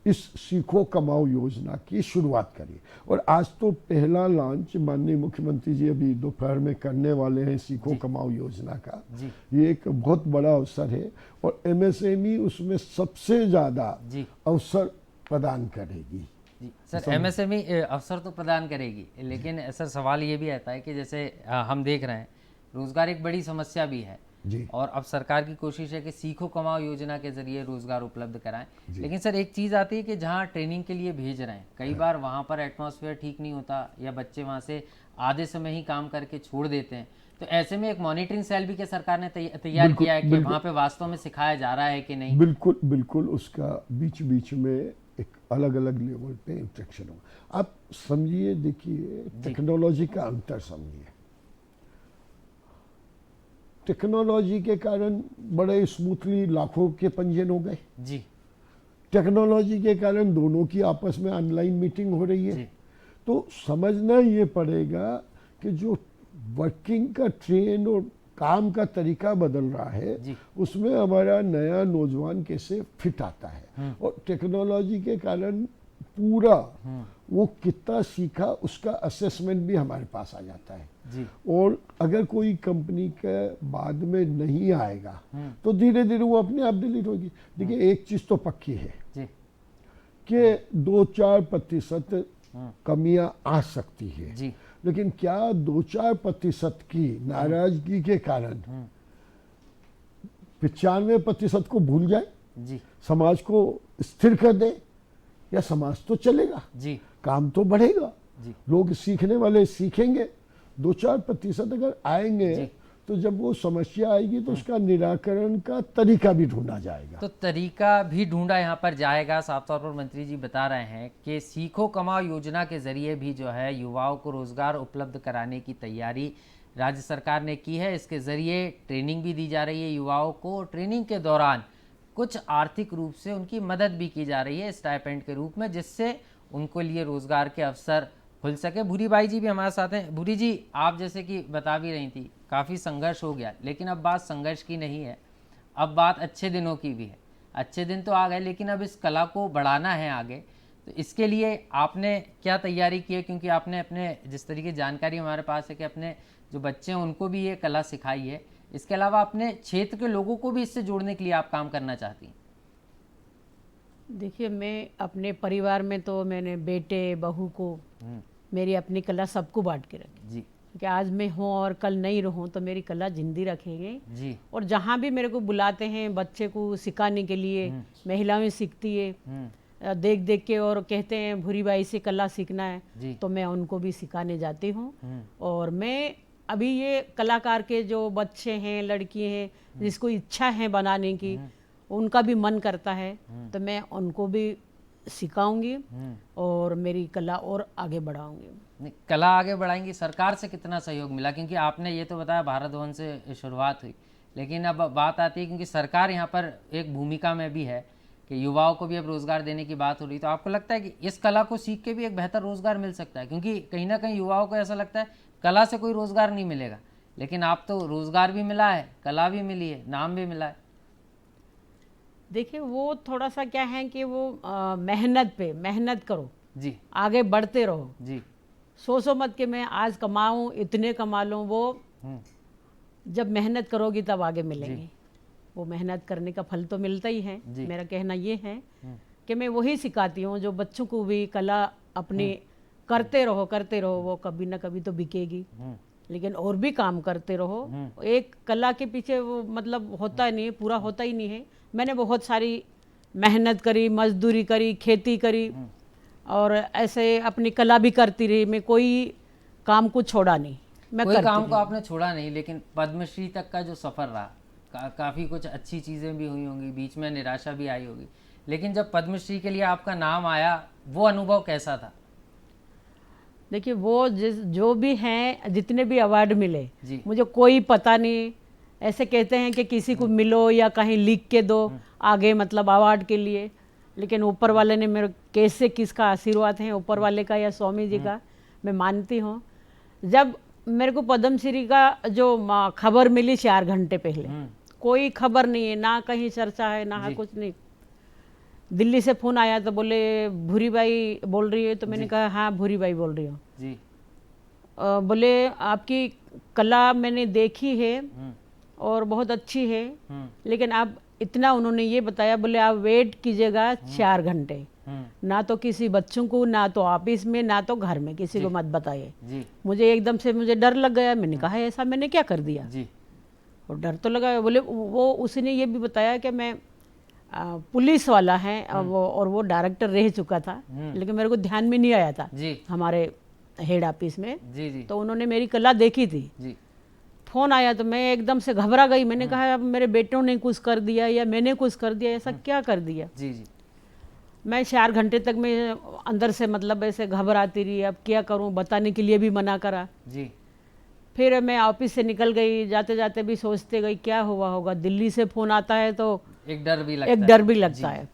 Speaker 2: इस सीखो कमाओ योजना की शुरुआत करी और आज तो पहला लॉन्च माननीय मुख्यमंत्री जी अभी दोपहर में करने वाले हैं सीखो कमाओ योजना का। ये एक बहुत बड़ा अवसर है और एमएसएमई उसमें सबसे ज़्यादा अवसर प्रदान करेगी।
Speaker 1: सर एमएसएमई अवसर तो प्रदान करेगी, लेकिन सर सवाल ये भी आता है कि जैसे हम देख रहे हैं रोजगार एक बड़ी समस्या भी है और अब सरकार की कोशिश है कि सीखो कमाओ योजना के जरिए रोजगार उपलब्ध कराएं। लेकिन सर एक चीज़ आती है कि जहां ट्रेनिंग के लिए भेज रहे हैं कई बार वहां पर एटमॉस्फेयर ठीक नहीं होता या बच्चे वहां से आधे समय ही काम करके छोड़ देते हैं, तो ऐसे में एक मॉनिटरिंग सेल भी के सरकार ने तैयार किया है कि वहां पे वास्तव में सिखाया जा रहा है कि नहीं।
Speaker 2: बिल्कुल बिल्कुल, उसका बीच बीच में एक अलग अलग लेवल पे इंस्ट्रक्शन होगा। आप समझिए, देखिए टेक्नोलॉजी का अंतर समझिए। टेक्नोलॉजी के कारण बड़े स्मूथली लाखों के पंजीयन हो गए
Speaker 1: जी।
Speaker 2: टेक्नोलॉजी के कारण दोनों की आपस में ऑनलाइन मीटिंग हो रही है। तो समझना ये पड़ेगा कि जो वर्किंग का ट्रेंड और काम का तरीका बदल रहा है उसमें हमारा नया नौजवान कैसे फिट आता है और टेक्नोलॉजी के कारण पूरा वो कितना सीखा उसका असेसमेंट भी हमारे पास आ जाता है और अगर कोई कंपनी के बाद में नहीं आएगा तो धीरे धीरे वो अपने आप डिलीट होगी। देखिए एक चीज तो पक्की है कि 2-4% कमियां आ सकती है, लेकिन क्या 2-4% की नाराजगी के कारण 95% को भूल जाए, समाज को स्थिर कर दे? या समाज तो चलेगा, काम तो बढ़ेगा, लोग सीखने वाले सीखेंगे। 2-4% अगर आएंगे तो जब वो समस्या आएगी तो उसका निराकरण का तरीका भी ढूंढा जाएगा।
Speaker 1: तो तरीका भी ढूंढा यहाँ पर जाएगा। साफ तौर पर मंत्री जी बता रहे हैं कि सीखो कमाओ योजना के जरिए भी जो है युवाओं को रोजगार उपलब्ध कराने की तैयारी राज्य सरकार ने की है। इसके जरिए ट्रेनिंग भी दी जा रही है युवाओं को, ट्रेनिंग के दौरान कुछ आर्थिक रूप से उनकी मदद भी की जा रही है स्टाइपेंड के रूप में, जिससे उनको लिए रोजगार के अवसर खुल सके। भूरी बाई जी भी हमारे साथ हैं। भूरी जी, आप जैसे कि बता भी रही थी काफ़ी संघर्ष हो गया, लेकिन अब बात संघर्ष की नहीं है, अब बात अच्छे दिनों की भी है। अच्छे दिन तो आ गए, लेकिन अब इस कला को बढ़ाना है आगे, तो इसके लिए आपने क्या तैयारी की है? क्योंकि आपने अपने जिस तरीके जानकारी हमारे पास है कि अपने जो बच्चे हैं उनको भी ये कला सिखाई है, इसके अलावा अपने क्षेत्र के लोगों को भी इससे जोड़ने के लिए आप काम करना चाहती हैं?
Speaker 3: देखिए, मैं अपने परिवार में तो मैंने बेटे बहू को मेरी अपनी कला सबको बांट के रखी कि आज मैं हूँ और कल नहीं रहूँ तो मेरी कला जिंदी रखेंगे
Speaker 1: जी।
Speaker 3: और जहाँ भी मेरे को बुलाते हैं बच्चे को सिखाने के लिए, महिलाएं सीखती है देख देख के और कहते हैं भूरी बाई से कला सीखना है, तो मैं उनको भी सिखाने जाती हूँ। और मैं अभी ये कलाकार के जो बच्चे हैं, लड़की हैं, जिसको इच्छा है बनाने की, उनका भी मन करता है, तो मैं उनको भी सिखाऊंगी और मेरी कला और आगे बढ़ाऊंगी।
Speaker 1: कला आगे बढ़ाएंगी। सरकार से कितना सहयोग मिला? क्योंकि आपने ये तो बताया भारत भवन से शुरुआत हुई, लेकिन अब बात आती है क्योंकि सरकार यहाँ पर एक भूमिका में भी है कि युवाओं को भी अब रोजगार देने की बात हो रही, तो आपको लगता है कि इस कला को सीख के भी एक बेहतर रोजगार मिल सकता है? क्योंकि कहीं ना कहीं युवाओं को ऐसा लगता है कला से कोई रोजगार नहीं मिलेगा, लेकिन आप तो रोजगार भी मिला है, कला भी मिली है, नाम भी मिला है।
Speaker 3: देखिए वो थोड़ा सा क्या है कि वो मेहनत करो,
Speaker 1: जी
Speaker 3: आगे बढ़ते रहो।
Speaker 1: जी।
Speaker 3: सोचो मत कि मैं आज कमाऊं, इतने कमा लूं। वो जब मेहनत करोगी तब आगे मिलेंगे। वो मेहनत करने का फल तो मिलता ही है।
Speaker 1: जी।
Speaker 3: मेरा कहना ये है कि मैं वही सिखाती हूँ, जो बच्चों को भी कला अपनी करते रहो, वो कभी ना कभी तो बिकेगी। लेकिन और भी काम करते रहो। एक कला के पीछे वो मतलब होता नहीं है, पूरा होता ही नहीं है। मैंने बहुत सारी मेहनत करी, मजदूरी करी, खेती करी और ऐसे अपनी कला भी करती रही। मैं कोई काम को छोड़ा नहीं, मैं
Speaker 1: कोई
Speaker 3: करती
Speaker 1: काम को
Speaker 3: रही।
Speaker 1: आपने छोड़ा नहीं, लेकिन पद्मश्री तक का जो सफर रहा, काफी कुछ अच्छी चीजें भी हुई होंगी, बीच में निराशा भी आई होगी, लेकिन जब पद्मश्री के लिए आपका नाम आया, वो अनुभव कैसा था?
Speaker 3: देखिए वो जो भी हैं, जितने भी अवार्ड मिले,
Speaker 1: जी।
Speaker 3: मुझे कोई पता नहीं। ऐसे कहते हैं कि किसी को मिलो या कहीं लिख के दो आगे, मतलब अवार्ड के लिए। लेकिन ऊपर वाले ने मेरे कैसे, किसका आशीर्वाद है, ऊपर वाले का या स्वामी जी का, मैं मानती हूँ। जब मेरे को पद्मश्री का जो खबर मिली 4 घंटे पहले, कोई खबर नहीं है, ना कहीं चर्चा है, ना कुछ नहीं। दिल्ली से फोन आया तो बोले भूरी बाई बोल रही है, तो मैंने कहा हाँ भूरी बाई बोल रही हूँ
Speaker 1: जी।
Speaker 3: बोले आपकी कला मैंने देखी है और बहुत अच्छी है, लेकिन आप इतना, उन्होंने ये बताया, बोले आप वेट कीजिएगा 4 घंटे, ना तो किसी बच्चों को, ना तो ऑफिस में, ना तो घर में, किसी को मत बताइए। मुझे एकदम से मुझे डर लग गया। मैंने कहा ऐसा मैंने क्या कर दिया
Speaker 1: जी।
Speaker 3: और डर तो लगा। बोले वो उसने ये भी बताया कि मैं पुलिस वाला है और वो डायरेक्टर रह चुका था, लेकिन मेरे को ध्यान में नहीं आया था
Speaker 1: जी।
Speaker 3: हमारे हेड ऑफिस में।
Speaker 1: जी जी।
Speaker 3: तो उन्होंने मेरी कला देखी थी।
Speaker 1: जी।
Speaker 3: फोन आया तो मैं एकदम से घबरा गई। मैंने कहा अब मेरे बेटों ने कुछ कर दिया या मैंने कुछ कर दिया, ऐसा क्या कर दिया।
Speaker 1: जी जी।
Speaker 3: मैं 4 घंटे तक मैं अंदर से मतलब ऐसे घबराती रही, अब क्या करूं, बताने के लिए भी मना करा।
Speaker 1: जी।
Speaker 3: फिर मैं ऑफिस से निकल गई, जाते जाते भी सोचते गई क्या हुआ होगा। दिल्ली से फ़ोन आता है तो
Speaker 1: एक डर भी लगता
Speaker 3: है।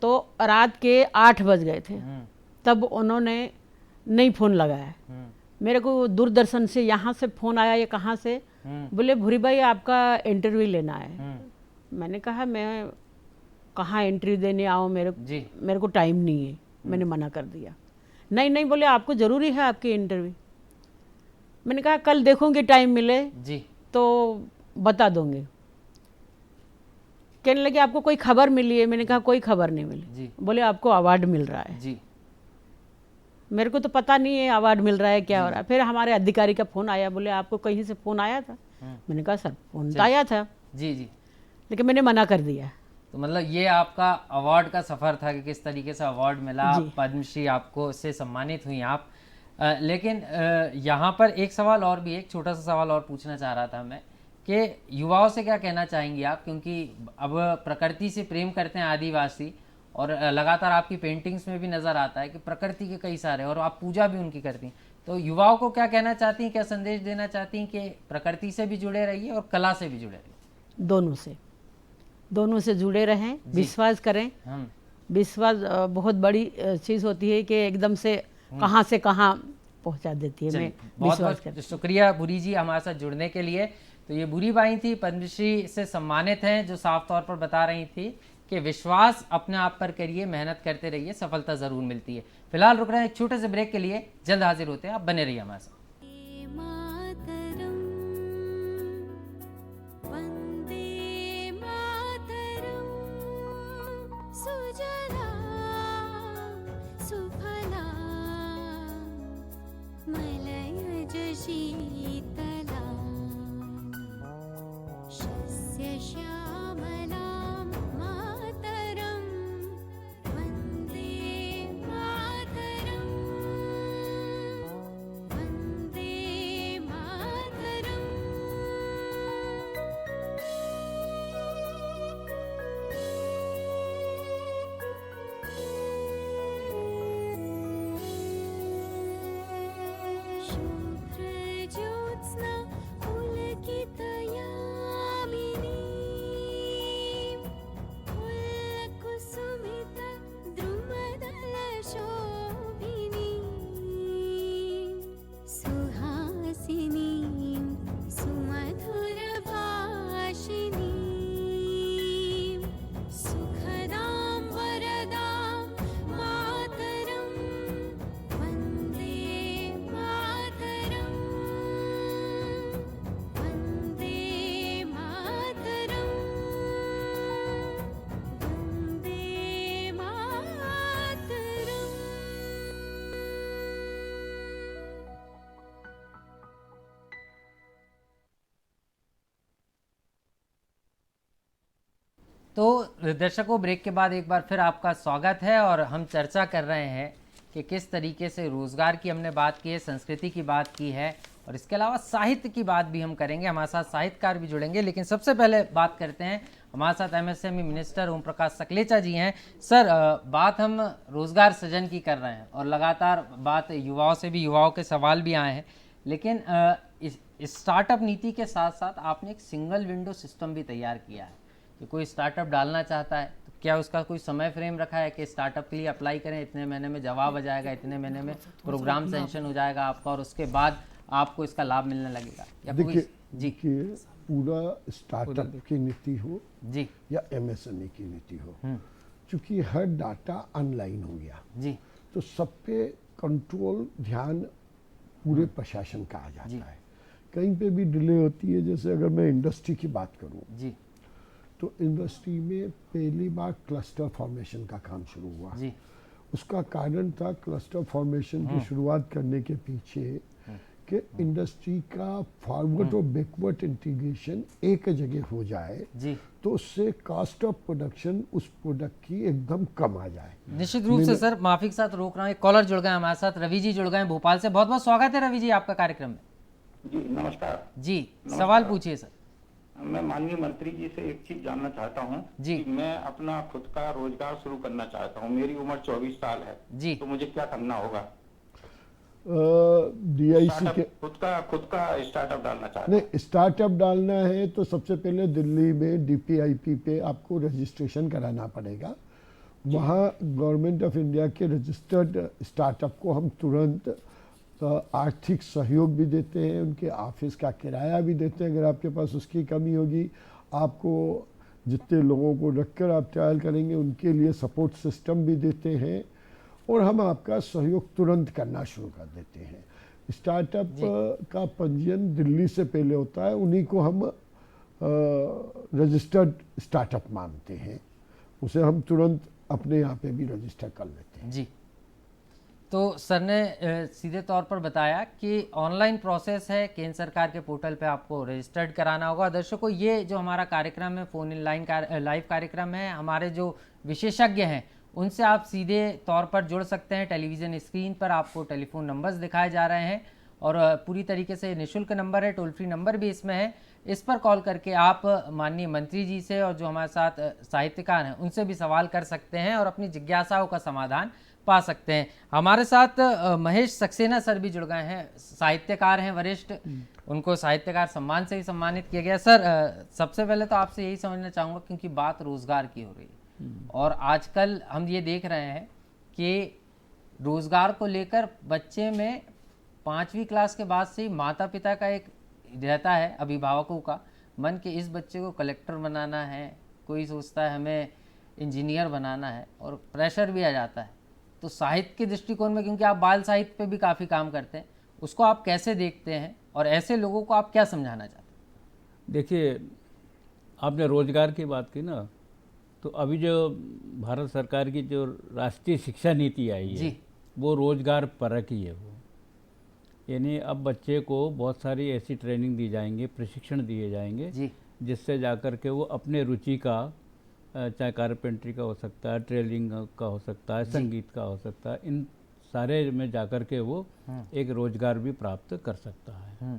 Speaker 3: तो रात के 8 बज गए थे, तब उन्होंने नहीं फ़ोन लगाया। मेरे को दूरदर्शन से यहाँ से फ़ोन आया, ये कहाँ से, बोले भूरी भाई आपका इंटरव्यू लेना है। मैंने कहा मैं कहाँ इंटरव्यू देने आऊँ, मेरे को टाइम नहीं है। मैंने मना कर दिया। नहीं बोले आपको ज़रूरी है आपकी इंटरव्यू। मैंने कहा कल देखूंगी, टाइम मिले
Speaker 1: जी
Speaker 3: तो बता दूंगी। कहने लगे आपको कोई खबर मिली है? मैंने कहा कोई खबर नहीं मिली। बोले आपको अवार्ड मिल रहा है।
Speaker 1: जी।
Speaker 3: मेरे को तो पता नहीं है अवार्ड मिल रहा है क्या हो रहा है। फिर हमारे अधिकारी का फ़ोन आया, बोले आपको कहीं से फ़ोन आया था? मैंने कहा सर फ़ोन तो आया था।
Speaker 1: जी जी।
Speaker 3: लेकिन मैंने मना कर दिया।
Speaker 1: तो मतलब ये आपका अवार्ड का सफ़र था कि किस तरीके से अवार्ड मिला, पद्मश्री आपको इससे सम्मानित हुई आप। लेकिन यहाँ पर एक सवाल और भी, एक छोटा सा सवाल और पूछना चाह रहा था मैं कि युवाओं से क्या कहना चाहेंगी आप, क्योंकि अब प्रकृति से प्रेम करते हैं आदिवासी, और लगातार आपकी पेंटिंग्स में भी नज़र आता है कि प्रकृति के कई सारे, और आप पूजा भी उनकी करती हैं। तो युवाओं को क्या कहना चाहती हैं, क्या संदेश देना चाहती हैं कि प्रकृति से भी जुड़े रहिए और कला से भी जुड़े रहिए?
Speaker 3: दोनों से जुड़े रहें, विश्वास करें। विश्वास बहुत बड़ी चीज़ होती है कि एकदम से कहाँ पहुंचा देती है। मैं विश्वास करती हूं।
Speaker 1: शुक्रिया भूरी जी हमारे साथ जुड़ने के लिए। तो ये भूरी बाई थी, पद्मश्री से सम्मानित हैं, जो साफ तौर पर बता रही थी कि विश्वास अपने आप पर करिए, मेहनत करते रहिए, सफलता ज़रूर मिलती है। फिलहाल रुक रहे हैं एक छोटे से ब्रेक के लिए, जल्द हाजिर होते हैं, आप बने रहिए हमारे साथ।
Speaker 5: शीतला शस्य श्यामलां मातरं वन्दे मातरं वन्दे
Speaker 1: तो दर्शकों, ब्रेक के बाद एक बार फिर आपका स्वागत है और हम चर्चा कर रहे हैं कि किस तरीके से रोज़गार की हमने बात की है, संस्कृति की बात की है और इसके अलावा साहित्य की बात भी हम करेंगे। हमारे साथ साहित्यकार भी जुड़ेंगे, लेकिन सबसे पहले बात करते हैं, हमारे साथ एमएसएमई मिनिस्टर ओम प्रकाश सकलेचा जी हैं। सर, बात हम रोज़गार सृजन की कर रहे हैं और लगातार बात युवाओं से भी, युवाओं के सवाल भी आए हैं, लेकिन इस स्टार्टअप नीति के साथ साथ आपने एक सिंगल विंडो सिस्टम भी तैयार किया है कि कोई स्टार्टअप डालना चाहता है तो क्या उसका कोई समय फ्रेम रखा है कि स्टार्टअप के लिए अप्लाई करें, इतने महीने में जवाब आ जाएगा, इतने महीने में प्रोग्राम सेंक्शन हो जाएगा आपका और उसके बाद आपको इसका लाभ मिलने लगेगा, या कोई? जी
Speaker 2: देखिए, पूरा स्टार्टअप की नीति हो
Speaker 1: जी
Speaker 2: या एमएसएमई की नीति हो, क्योंकि हर डाटा ऑनलाइन हो गया
Speaker 1: जी
Speaker 2: तो सब पे कंट्रोल, ध्यान पूरे प्रशासन का आ जाता है। कहीं पे भी डिले होती है, जैसे अगर मैं इंडस्ट्री की बात करूं
Speaker 1: जी
Speaker 2: तो इंडस्ट्री में पहली बार क्लस्टर फॉर्मेशन का काम शुरू हुआ।
Speaker 1: जी
Speaker 2: उसका कारण था क्लस्टर फॉर्मेशन की शुरुआत करने के पीछे कि इंडस्ट्री का फॉरवर्ड और बैकवर्ड इंटीग्रेशन एक जगह हो जाए
Speaker 1: जी
Speaker 2: तो उससे कॉस्ट ऑफ प्रोडक्शन उस प्रोडक्ट की एकदम कम आ जाए।
Speaker 1: निश्चित रूप से सर, माफी के साथ रोक रहा हूँ, एक कॉलर जुड़ गए हमारे साथ, रवि जी जुड़ गए हैं भोपाल से। बहुत बहुत स्वागत है रवि जी आपका कार्यक्रम में।
Speaker 6: जी नमस्कार।
Speaker 1: जी, सवाल पूछिए सर।
Speaker 6: मैं माननीय मंत्री जी से एक चीज जानना चाहता हूँ
Speaker 1: जी।
Speaker 6: कि मैं अपना खुद का रोजगार शुरू करना चाहता हूँ। मेरी उम्र 24 साल है
Speaker 1: जी।
Speaker 6: तो मुझे क्या करना होगा?
Speaker 2: डीआईसी के
Speaker 6: खुद का स्टार्टअप डालना चाहता हूँ।
Speaker 2: नहीं, स्टार्टअप डालना है तो सबसे पहले दिल्ली में डीपीआईपी पे आपको रजिस्ट्रेशन कराना पड़ेगा। वहाँ गवर्नमेंट ऑफ इंडिया के रजिस्टर्ड स्टार्टअप को हम तुरंत आर्थिक सहयोग भी देते हैं, उनके ऑफिस का किराया भी देते हैं। अगर आपके पास उसकी कमी होगी, आपको जितने लोगों को रखकर आप ट्रायल करेंगे उनके लिए सपोर्ट सिस्टम भी देते हैं और हम आपका सहयोग तुरंत करना शुरू कर देते हैं। स्टार्टअप का पंजीयन दिल्ली से पहले होता है, उन्हीं को हम रजिस्टर्ड स्टार्टअप मानते हैं, उसे हम तुरंत अपने यहाँ पे भी रजिस्टर कर लेते हैं।
Speaker 1: जी, तो सर ने सीधे तौर पर बताया कि ऑनलाइन प्रोसेस है, केंद्र सरकार के पोर्टल पे आपको रजिस्टर्ड कराना होगा। दर्शकों, ये जो हमारा कार्यक्रम है, फोन इन लाइव कार्यक्रम है, हमारे जो विशेषज्ञ हैं उनसे आप सीधे तौर पर जुड़ सकते हैं। टेलीविज़न स्क्रीन पर आपको टेलीफोन नंबर्स दिखाए जा रहे हैं और पूरी तरीके से निःशुल्क नंबर है, टोल फ्री नंबर भी इसमें है। इस पर कॉल करके आप माननीय मंत्री जी से और जो हमारे साथ साहित्यकार हैं उनसे भी सवाल कर सकते हैं और अपनी जिज्ञासाओं का समाधान पा सकते हैं। हमारे साथ महेश सक्सेना सर भी जुड़ गए हैं, साहित्यकार हैं वरिष्ठ, उनको साहित्यकार सम्मान से ही सम्मानित किया गया। सर, सबसे पहले तो आपसे यही समझना चाहूँगा, क्योंकि बात रोज़गार की हो रही है और आजकल हम ये देख रहे हैं कि रोज़गार को लेकर बच्चे में 5वीं क्लास के बाद से ही माता पिता का एक रहता है, अभिभावकों का मन कि इस बच्चे को कलेक्टर बनाना है, कोई सोचता है हमें इंजीनियर बनाना है और प्रेशर भी आ जाता है। तो साहित्य के दृष्टिकोण में, क्योंकि आप बाल साहित्य पे भी काफ़ी काम करते हैं, उसको आप कैसे देखते हैं और ऐसे लोगों को आप क्या समझाना चाहते हैं?
Speaker 7: देखिए, आपने रोजगार की बात की ना, तो अभी जो भारत सरकार की जो राष्ट्रीय शिक्षा नीति आई है वो रोजगार परक ही है। वो यानी अब बच्चे को बहुत सारी ऐसी ट्रेनिंग दी जाएंगे, प्रशिक्षण दिए जाएंगे जिससे जाकर के वो अपने रुचि का, चाहे कारपेंट्री का हो सकता है, टेलरिंग का हो सकता है, संगीत का हो सकता है, इन सारे में जाकर के वो एक रोजगार भी प्राप्त कर सकता है।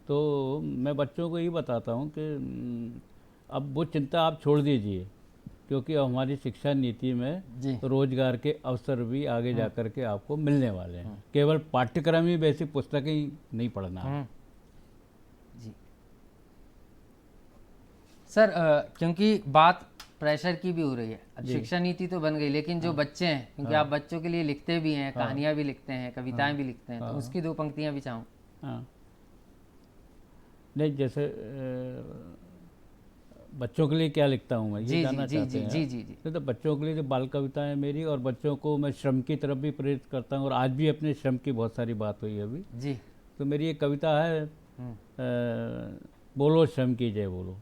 Speaker 7: तो मैं बच्चों को ये बताता हूँ कि अब वो चिंता आप छोड़ दीजिए, क्योंकि हमारी शिक्षा नीति में रोजगार के अवसर भी आगे जाकर के आपको मिलने वाले हैं। केवल पाठ्यक्रम ही, बेसिक पुस्तकें ही नहीं पढ़ना है।
Speaker 1: जी सर, क्योंकि बात प्रेशर की भी हो रही है, अब शिक्षा नीति तो बन गई, लेकिन जो बच्चे हैं, क्योंकि आप बच्चों के लिए लिखते भी हैं, कहानियां भी लिखते हैं, कविताएं भी लिखते हैं, तो उसकी 2 पंक्तियां भी चाहूँ।
Speaker 7: नहीं, जैसे बच्चों के लिए क्या लिखता हूँ मैं, ये जानना चाहते हैं? जी। तो बच्चों के लिए जो बाल कविताएं मेरी, और बच्चों को मैं श्रम की तरफ भी प्रेरित करता हूँ, और आज भी अपने श्रम की बहुत सारी बात हुई अभी जी। तो मेरी एक कविता है, बोलो श्रम की जय बोलो।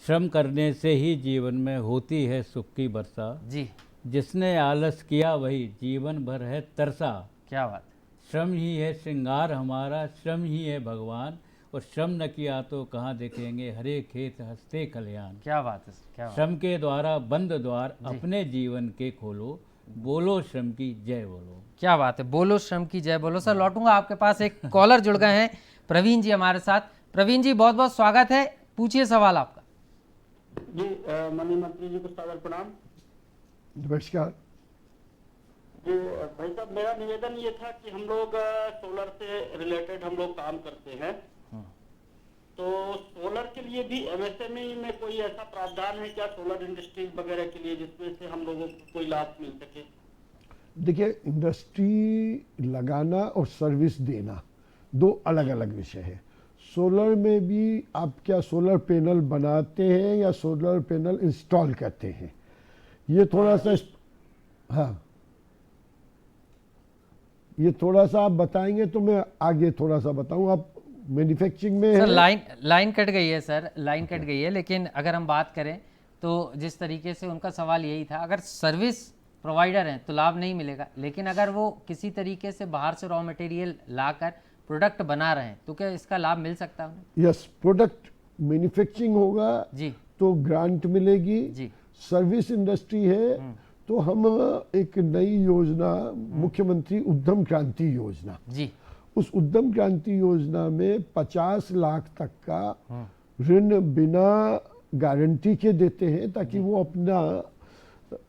Speaker 7: श्रम करने से ही जीवन में होती है सुख की वर्षा जी। जिसने आलस किया वही जीवन भर है तरसा। क्या बात। श्रम ही है श्रृंगार हमारा, श्रम ही है भगवान, और श्रम न किया तो कहाँ देखेंगे हरे खेत हंसते खलिहान।
Speaker 1: क्या बात है सर, क्या बात।
Speaker 7: श्रम के द्वारा बंद द्वार अपने जीवन के खोलो, बोलो श्रम की जय बोलो।
Speaker 1: क्या बात है, बोलो श्रम की जय बोलो। सर लौटूंगा आपके पास, एक कॉलर जुड़ गए हैं प्रवीण जी हमारे साथ। प्रवीण जी बहुत बहुत स्वागत है, पूछिए सवाल आपका।
Speaker 6: जी माननीय मंत्री जी को सादर प्रणाम।
Speaker 2: नमस्कार।
Speaker 6: जी भाई साहब, मेरा निवेदन ये था कि हम लोग सोलर से रिलेटेड हम लोग काम करते हैं, तो सोलर के लिए भी एमएसएमई में कोई ऐसा प्रावधान है क्या, सोलर इंडस्ट्रीज वगैरह के लिए, जिसमें से हम लोगों को कोई लाभ मिल सके?
Speaker 2: देखिए, इंडस्ट्री लगाना और सर्विस देना दो अलग अलग विषय है। सोलर में भी आप क्या सोलर पैनल बनाते हैं या सोलर पैनल इंस्टॉल करते हैं, ये थोड़ा सा, हाँ, ये थोड़ा सा आप बताएंगे तो मैं आगे थोड़ा सा बताऊं। आप मैन्युफैक्चरिंग में
Speaker 1: सर
Speaker 2: है?
Speaker 1: लाइन कट गई है सर, लाइन कट गई है, लेकिन अगर हम बात करें तो जिस तरीके से उनका सवाल यही था, अगर सर्विस प्रोवाइडर हैं तो लाभ नहीं मिलेगा, लेकिन अगर वो किसी तरीके से बाहर से रॉ मटेरियल लाकर प्रोडक्ट बना रहे हैं तो क्या इसका लाभ मिल सकता है?
Speaker 2: यस, प्रोडक्ट मैन्युफैक्चरिंग होगा
Speaker 1: जी
Speaker 2: तो ग्रांट मिलेगी।
Speaker 1: जी
Speaker 2: सर्विस इंडस्ट्री है तो हम एक नई योजना, मुख्यमंत्री उद्यम क्रांति योजना,
Speaker 1: जी
Speaker 2: उस उद्यम क्रांति योजना में 50 लाख तक का ऋण बिना गारंटी के देते हैं ताकि वो अपना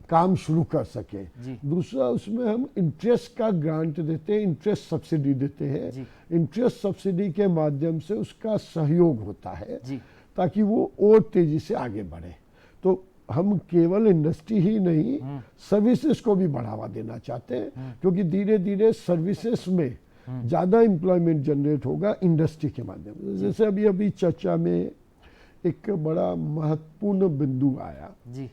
Speaker 2: काम शुरू कर सके।
Speaker 1: जी।
Speaker 2: दूसरा, उसमें हम इंटरेस्ट का ग्रांट देते हैं, इंटरेस्ट सब्सिडी देते हैं।
Speaker 1: जी।
Speaker 2: इंटरेस्ट सब्सिडी के माध्यम से उसका सहयोग होता है
Speaker 1: जी
Speaker 2: ताकि वो और तेजी से आगे बढ़े। तो हम केवल इंडस्ट्री ही नहीं, सर्विसेज को भी बढ़ावा देना चाहते हैं, क्योंकि धीरे धीरे सर्विसेज में ज़्यादा एम्प्लॉयमेंट जनरेट होगा इंडस्ट्री के माध्यम से। जैसे अभी अभी चर्चा में एक बड़ा महत्वपूर्ण बिंदु आया,
Speaker 1: जी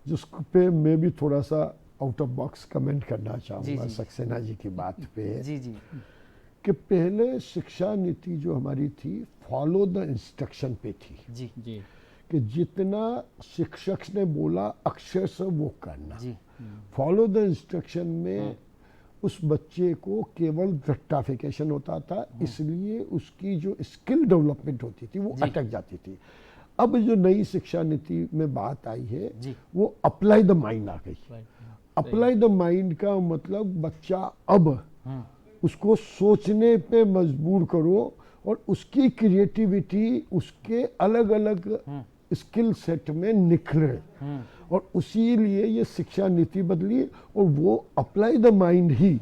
Speaker 2: जिस पे मैं भी थोड़ा सा आउट ऑफ बॉक्स कमेंट करना
Speaker 1: जी,
Speaker 2: चाहूँगा
Speaker 1: जी।
Speaker 2: सक्सेना जी की बात पे,
Speaker 1: जी जी
Speaker 2: कि पहले शिक्षा नीति जो हमारी थी फॉलो द इंस्ट्रक्शन पे थी,
Speaker 1: जी
Speaker 7: जी
Speaker 2: कि जितना शिक्षक ने बोला अक्षर से वो करना।
Speaker 1: जी
Speaker 2: फॉलो द इंस्ट्रक्शन में उस बच्चे को केवल रट्टाफिकेशन होता था, इसलिए उसकी जो स्किल डेवलपमेंट होती थी वो अटक जाती थी। अब जो नई शिक्षा नीति में बात आई है
Speaker 1: जी।
Speaker 2: वो अप्लाई द माइंड आ गई। अप्लाई द माइंड का मतलब बच्चा अब उसको सोचने पे मजबूर करो और उसकी क्रिएटिविटी उसके अलग अलग स्किल सेट में निखरे, और उसी लिए ये शिक्षा नीति बदली और वो अप्लाई द माइंड ही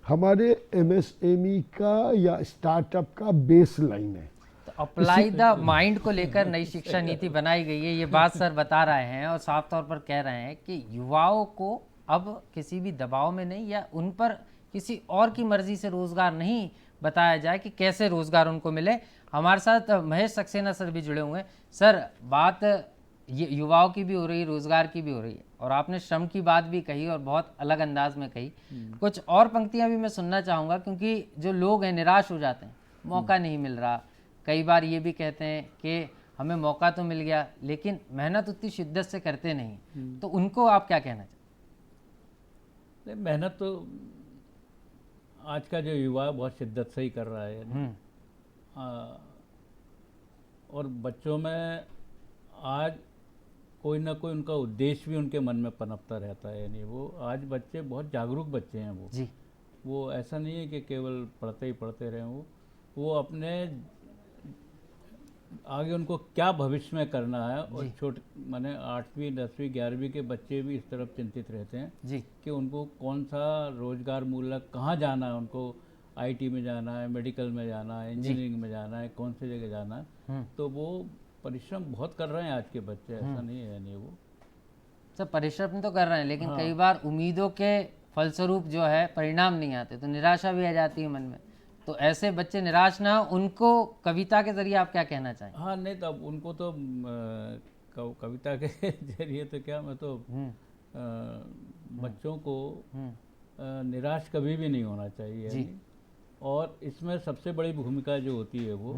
Speaker 2: हमारे एमएसएमई का या स्टार्टअप का बेस लाइन है।
Speaker 1: तो अप्लाई द माइंड को लेकर नई शिक्षा नीति बनाई गई है, ये बात सर बता रहे हैं और साफ तौर पर कह रहे हैं कि युवाओं को अब किसी भी दबाव में नहीं या उन पर किसी और की मर्जी से रोजगार नहीं बताया जाए कि कैसे रोजगार उनको मिले। हमारे साथ महेश सक्सेना सर भी जुड़े हुए हैं। सर, बात ये युवाओं की भी हो रही है, रोजगार की भी हो रही है, और आपने श्रम की बात भी कही और बहुत अलग अंदाज में कही। कुछ और पंक्तियां भी मैं सुनना चाहूँगा, क्योंकि जो लोग हैं निराश हो जाते हैं, मौका नहीं मिल रहा, कई बार ये भी कहते हैं कि हमें मौका तो मिल गया लेकिन मेहनत उतनी शिद्दत से करते नहीं, तो उनको आप क्या कहना चाहते?
Speaker 7: मेहनत तो आज का जो युवा है बहुत शिद्दत से ही कर रहा है। और बच्चों में आज कोई ना कोई उनका उद्देश्य भी उनके मन में पनपता रहता है। यानी वो आज बच्चे बहुत जागरूक बच्चे हैं। वो ऐसा नहीं है कि केवल पढ़ते ही पढ़ते रहें। वो अपने आगे उनको क्या भविष्य में करना है, और छोटे माने 8वीं 10वीं 11वीं के बच्चे भी इस तरफ चिंतित रहते हैं
Speaker 1: जी
Speaker 7: कि उनको कौन सा रोजगार मूलक कहाँ जाना है, उनको आईटी में जाना है, मेडिकल में जाना है, इंजीनियरिंग में जाना है, कौन सी जगह जाना है। तो वो परिश्रम बहुत कर रहे हैं आज के बच्चे, ऐसा नहीं है। यानी वो
Speaker 1: सब परिश्रम तो कर रहे हैं, लेकिन कई बार उम्मीदों के फलस्वरूप जो है परिणाम नहीं आते, तो निराशा भी आ जाती है मन में। तो ऐसे बच्चे निराश ना हो, उनको कविता के जरिए आप क्या कहना चाहें?
Speaker 7: हाँ, नहीं तब उनको तो कविता के जरिए तो क्या, मैं तो बच्चों को निराश कभी भी नहीं होना चाहिए।
Speaker 1: जी।
Speaker 7: और इसमें सबसे बड़ी भूमिका जो होती है वो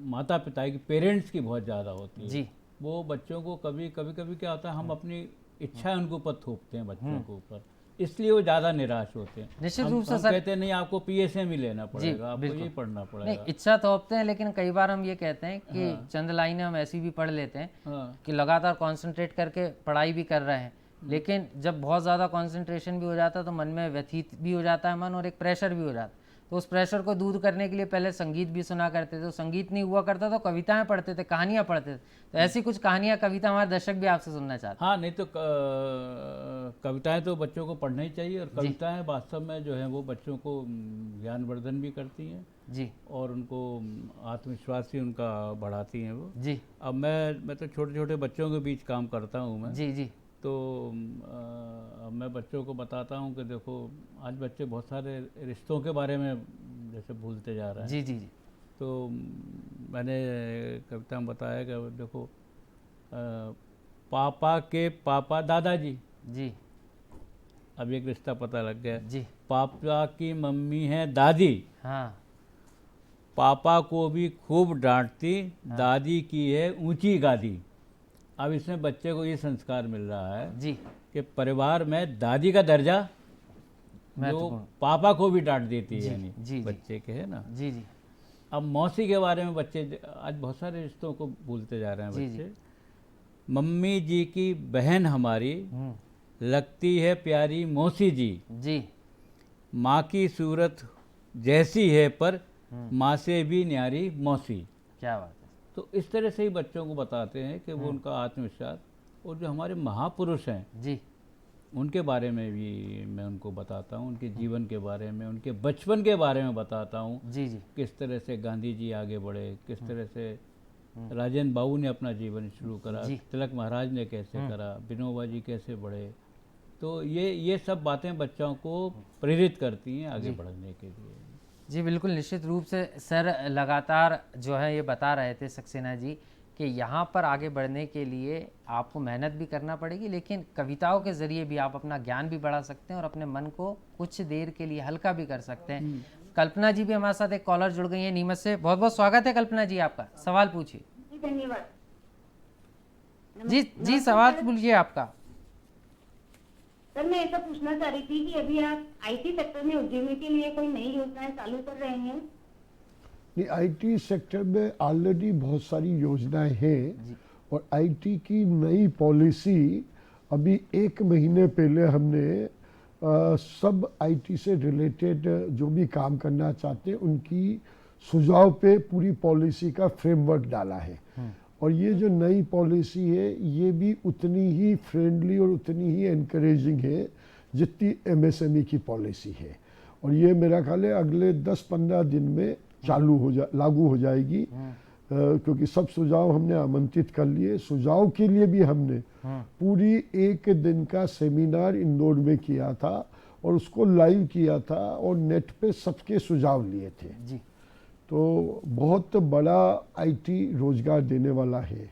Speaker 7: माता पिता की, पेरेंट्स की बहुत ज़्यादा होती है।
Speaker 1: जी।
Speaker 7: वो बच्चों को कभी कभी क्या होता है, हम अपनी इच्छा उनके ऊपर थोपते हैं बच्चों के ऊपर, इसलिए वो ज़्यादा निराश होते हैं।
Speaker 1: निश्चित
Speaker 7: हम-
Speaker 1: रूप से
Speaker 7: हम
Speaker 1: सर-
Speaker 7: कहते हैं नहीं आपको PSM ही लेना पड़ेगा, आपको
Speaker 1: बिल्कुल।
Speaker 7: ये पढ़ना
Speaker 1: नहीं,
Speaker 7: पड़ेगा।
Speaker 1: इच्छा थोपते हैं, लेकिन कई बार हम ये कहते हैं कि चंद लाइनें हम ऐसी भी पढ़ लेते हैं
Speaker 7: हाँ
Speaker 1: कि लगातार कंसंट्रेट करके पढ़ाई भी कर रहे हैं, लेकिन जब बहुत ज़्यादा कंसंट्रेशन भी हो जाता है तो मन में व्यथित भी हो जाता है मन, और एक प्रेशर भी हो जाता है। तो उस प्रेशर को दूर करने के लिए पहले संगीत भी सुना करते थे, तो संगीत नहीं हुआ करता तो कविताएं पढ़ते थे, कहानियां पढ़ते थे। तो ऐसी कुछ कहानियां, कविता हमारे दर्शक भी आपसे सुनना चाहते
Speaker 7: हाँ, नहीं तो कविताएं तो बच्चों को पढ़ना ही चाहिए, और कविताएं वास्तव में जो है वो बच्चों को ज्ञानवर्धन भी करती हैं
Speaker 1: हैं। जी
Speaker 7: और उनको आत्मविश्वास भी उनका बढ़ाती हैं वो।
Speaker 1: जी
Speaker 7: अब मैं तो छोटे छोटे बच्चों के बीच काम करता हूँ मैं,
Speaker 1: जी जी
Speaker 7: तो मैं बच्चों को बताता हूँ कि देखो आज बच्चे बहुत सारे रिश्तों के बारे में जैसे भूलते जा रहे हैं।
Speaker 1: जी जी जी
Speaker 7: तो मैंने कविता में बताया कि देखो पापा के पापा दादाजी,
Speaker 1: जी
Speaker 7: अब एक रिश्ता पता लग गया।
Speaker 1: जी
Speaker 7: पापा की मम्मी है दादी,
Speaker 1: हाँ
Speaker 7: पापा को भी खूब डांटती, दादी की है ऊंची गादी। अब इसमें बच्चे को ये संस्कार मिल रहा है
Speaker 1: जी
Speaker 7: कि परिवार में दादी का दर्जा जो
Speaker 1: महत्वपूर्ण।
Speaker 7: पापा को भी डांट देती
Speaker 1: जी,
Speaker 7: है, यानी
Speaker 1: जी, जी।
Speaker 7: बच्चे के है ना।
Speaker 1: जी जी
Speaker 7: अब मौसी के बारे में बच्चे आज बहुत सारे रिश्तों को भूलते जा रहे हैं
Speaker 1: जी, जी।
Speaker 7: बच्चे। मम्मी जी की बहन हमारी लगती है प्यारी मौसी जी,
Speaker 1: जी
Speaker 7: माँ की सूरत जैसी है पर माँ से भी न्यारी मौसी।
Speaker 1: क्या बात है।
Speaker 7: तो इस तरह से ही बच्चों को बताते हैं कि वो उनका आत्मविश्वास, और जो हमारे महापुरुष हैं
Speaker 1: जी
Speaker 7: उनके बारे में भी मैं उनको बताता हूँ, उनके जीवन के बारे में, उनके बचपन के बारे में बताता हूँ।
Speaker 1: जी जी
Speaker 7: किस तरह से गांधी जी आगे बढ़े, किस तरह से राजेंद्र बाबू ने अपना जीवन शुरू करा,
Speaker 1: जी।
Speaker 7: तिलक महाराज ने कैसे करा, विनोबा जी कैसे बढ़े। तो ये सब बातें बच्चों को प्रेरित करती हैं आगे बढ़ने के लिए।
Speaker 1: जी बिल्कुल, निश्चित रूप से सर लगातार जो है ये बता रहे थे सक्सेना जी कि यहाँ पर आगे बढ़ने के लिए आपको मेहनत भी करना पड़ेगी, लेकिन कविताओं के ज़रिए भी आप अपना ज्ञान भी बढ़ा सकते हैं और अपने मन को कुछ देर के लिए हल्का भी कर सकते हैं। कल्पना जी भी हमारे साथ एक कॉलर जुड़ गई है नीमच से। बहुत बहुत स्वागत है कल्पना जी, आपका सवाल पूछिए।
Speaker 8: जी धन्यवाद।
Speaker 1: जी जी सवाल पूछिए आपका।
Speaker 8: सर मैं ऐसा पूछना चाह रही थी कि अभी आप आईटी सेक्टर में उद्यमी के लिए कोई नई योजनाएं चालू कर रहे हैं?
Speaker 2: नहीं, आईटी सेक्टर में ऑलरेडी बहुत सारी योजनाएं हैं, और आईटी की नई पॉलिसी अभी 1 महीने पहले हमने सब आईटी से रिलेटेड जो भी काम करना चाहते हैं उनकी सुझाव पे पूरी पॉलिसी का फ्रेमवर्क डाला है। और ये जो नई पॉलिसी है ये भी उतनी ही फ्रेंडली और उतनी ही एनकरेजिंग है जितनी एमएसएमई की पॉलिसी है। और ये मेरा ख्याल है अगले 10-15 दिन में लागू हो जाएगी, क्योंकि सब सुझाव हमने आमंत्रित कर लिए। सुझाव के लिए भी हमने पूरी 1 दिन का सेमिनार इंदौर में किया था और उसको लाइव किया था और नेट पे सबके सुझाव लिए थे।
Speaker 1: जी
Speaker 2: तो बहुत बड़ा आईटी रोजगार देने वाला है।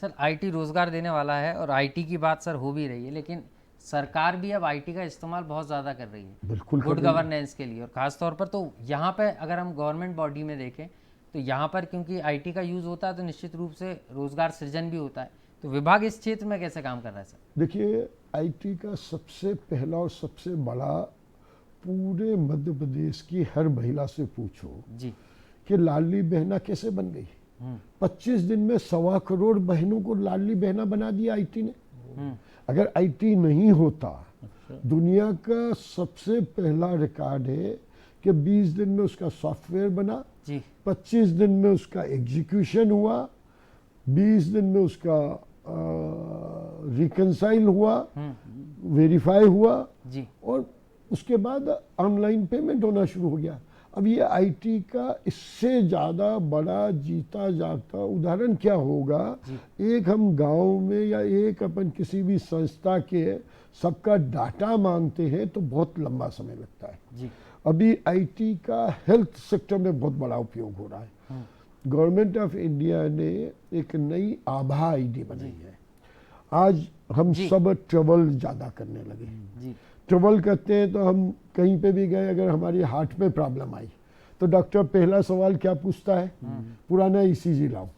Speaker 1: सर आईटी रोजगार देने वाला है, और आईटी की बात सर हो भी रही है, लेकिन सरकार भी अब आईटी का इस्तेमाल बहुत ज़्यादा कर रही है
Speaker 2: बिल्कुल
Speaker 1: गुड गवर्नेंस के लिए। और ख़ास तौर पर तो यहाँ पे अगर हम गवर्नमेंट बॉडी में देखें तो यहाँ पर क्योंकि आईटी का यूज़ होता है तो निश्चित रूप से रोजगार सृजन भी होता है। तो विभाग इस क्षेत्र में कैसे काम कर रहा है सर?
Speaker 2: देखिए, आईटी का सबसे पहला और सबसे बड़ा, पूरे मध्य प्रदेश की हर महिला से पूछो
Speaker 1: जी
Speaker 2: कि लाडली बहना कैसे बन गई। 25 दिन में 1.25 करोड़ बहनों को लाडली बहना बना दिया आईटी ने। अगर आईटी नहीं होता, दुनिया का सबसे पहला रिकॉर्ड है कि 20 दिन में उसका सॉफ्टवेयर बना,
Speaker 1: जी
Speaker 2: 25 दिन में उसका एग्जीक्यूशन हुआ, 20 दिन में उसका रिकंसाइल हुआ, वेरीफाई हुआ,
Speaker 1: जी
Speaker 2: और उसके बाद ऑनलाइन पेमेंट होना शुरू हो गया। अब ये आईटी का इससे ज़्यादा बड़ा जीता जागता उदाहरण क्या होगा? एक हम गांव में या एक अपन किसी भी संस्था के सबका डाटा मांगते हैं तो बहुत लंबा समय लगता है।
Speaker 1: जी
Speaker 2: अभी आईटी का हेल्थ सेक्टर में बहुत बड़ा उपयोग हो रहा है। गवर्नमेंट ऑफ इंडिया ने एक नई आभा आईडी बनाई है। आज हम सब ट्रेवल ज़्यादा करने लगे।
Speaker 1: जी
Speaker 2: ट्रेवल करते हैं तो हम कहीं पे भी गए, अगर हमारी हार्ट में प्रॉब्लम आई तो डॉक्टर पहला सवाल क्या पूछता है? पुराना ईसीजी लाओ,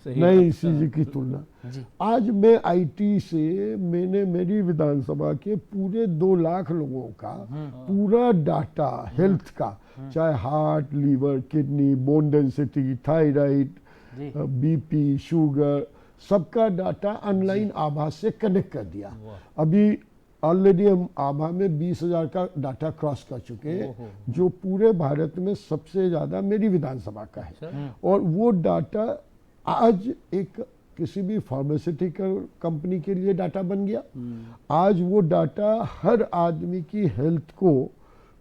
Speaker 7: सही
Speaker 2: नए
Speaker 7: बात।
Speaker 2: ईसीजी की तुलना।
Speaker 1: जी
Speaker 2: आज मैं आईटी से मैंने मेरी विधानसभा के पूरे 2 लाख लोगों का पूरा डाटा हेल्थ का, चाहे heart, liver, kidney, bone density, thyroid,
Speaker 1: जी
Speaker 2: बीपी, शुगर, सबका डाटा ऑनलाइन आभा से कनेक्ट कर दिया। अभी ऑलरेडी हम आभा में 20,000 का डाटा क्रॉस कर चुके हैं, जो पूरे भारत में सबसे ज़्यादा मेरी विधानसभा का है। और वो डाटा आज एक किसी भी फार्मास्यूटिकल कंपनी के लिए डाटा बन गया। आज वो डाटा हर आदमी की हेल्थ को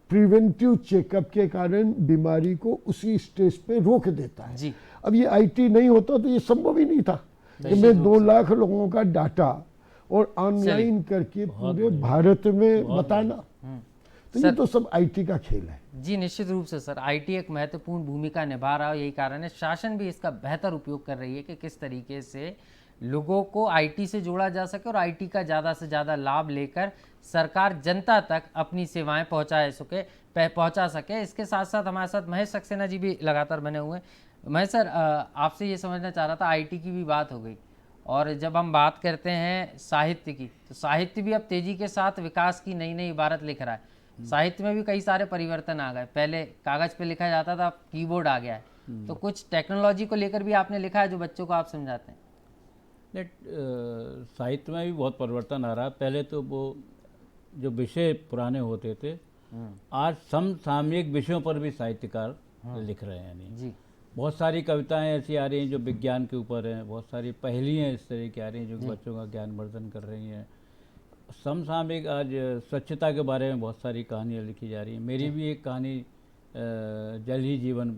Speaker 2: प्रिवेंटिव चेकअप के कारण बीमारी को उसी स्टेज पे रोक देता है।
Speaker 1: जी
Speaker 2: अब ये आईटी नहीं होता तो ये संभव ही नहीं था कि मैं 2 लाख लोगों का डाटा और ऑनलाइन करके पूरे भारत में बताना। तो ये तो सब आईटी का खेल है।
Speaker 1: जी निश्चित रूप से सर, आईटी एक महत्वपूर्ण भूमिका निभा रहा है। यही कारण है शासन भी इसका बेहतर उपयोग कर रही है कि किस तरीके से लोगों को आईटी से जोड़ा जा सके और आईटी का ज़्यादा से ज़्यादा लाभ लेकर सरकार जनता तक अपनी सेवाएं पहुंचा सके। इसके साथ साथ हमारे साथ महेश सक्सेना जी भी लगातार बने हुए हैं। महेश सर, आपसे ये समझना चाह रहा था, आईटी की भी बात हो गई और जब हम बात करते हैं साहित्य की, तो साहित्य भी अब तेजी के साथ विकास की नई नई इबारत लिख रहा है। साहित्य में भी कई सारे परिवर्तन आ गए। पहले कागज पे लिखा जाता था, अब कीबोर्ड आ गया है। तो कुछ टेक्नोलॉजी को लेकर भी आपने लिखा है जो बच्चों को आप समझाते हैं?
Speaker 7: साहित्य में भी बहुत परिवर्तन आ रहा है। पहले तो वो जो विषय पुराने होते थे, आज समसामयिक विषयों पर भी साहित्यकार लिख रहे हैं। नहीं
Speaker 1: जी
Speaker 7: बहुत सारी कविताएं ऐसी आ रही हैं जो विज्ञान के ऊपर हैं, बहुत सारी पहेलियाँ इस तरह की आ रही हैं जो बच्चों का ज्ञानवर्धन कर रही हैं। समसामयिक आज स्वच्छता के बारे में बहुत सारी कहानियाँ लिखी जा रही हैं। मेरी भी एक कहानी जल ही जीवन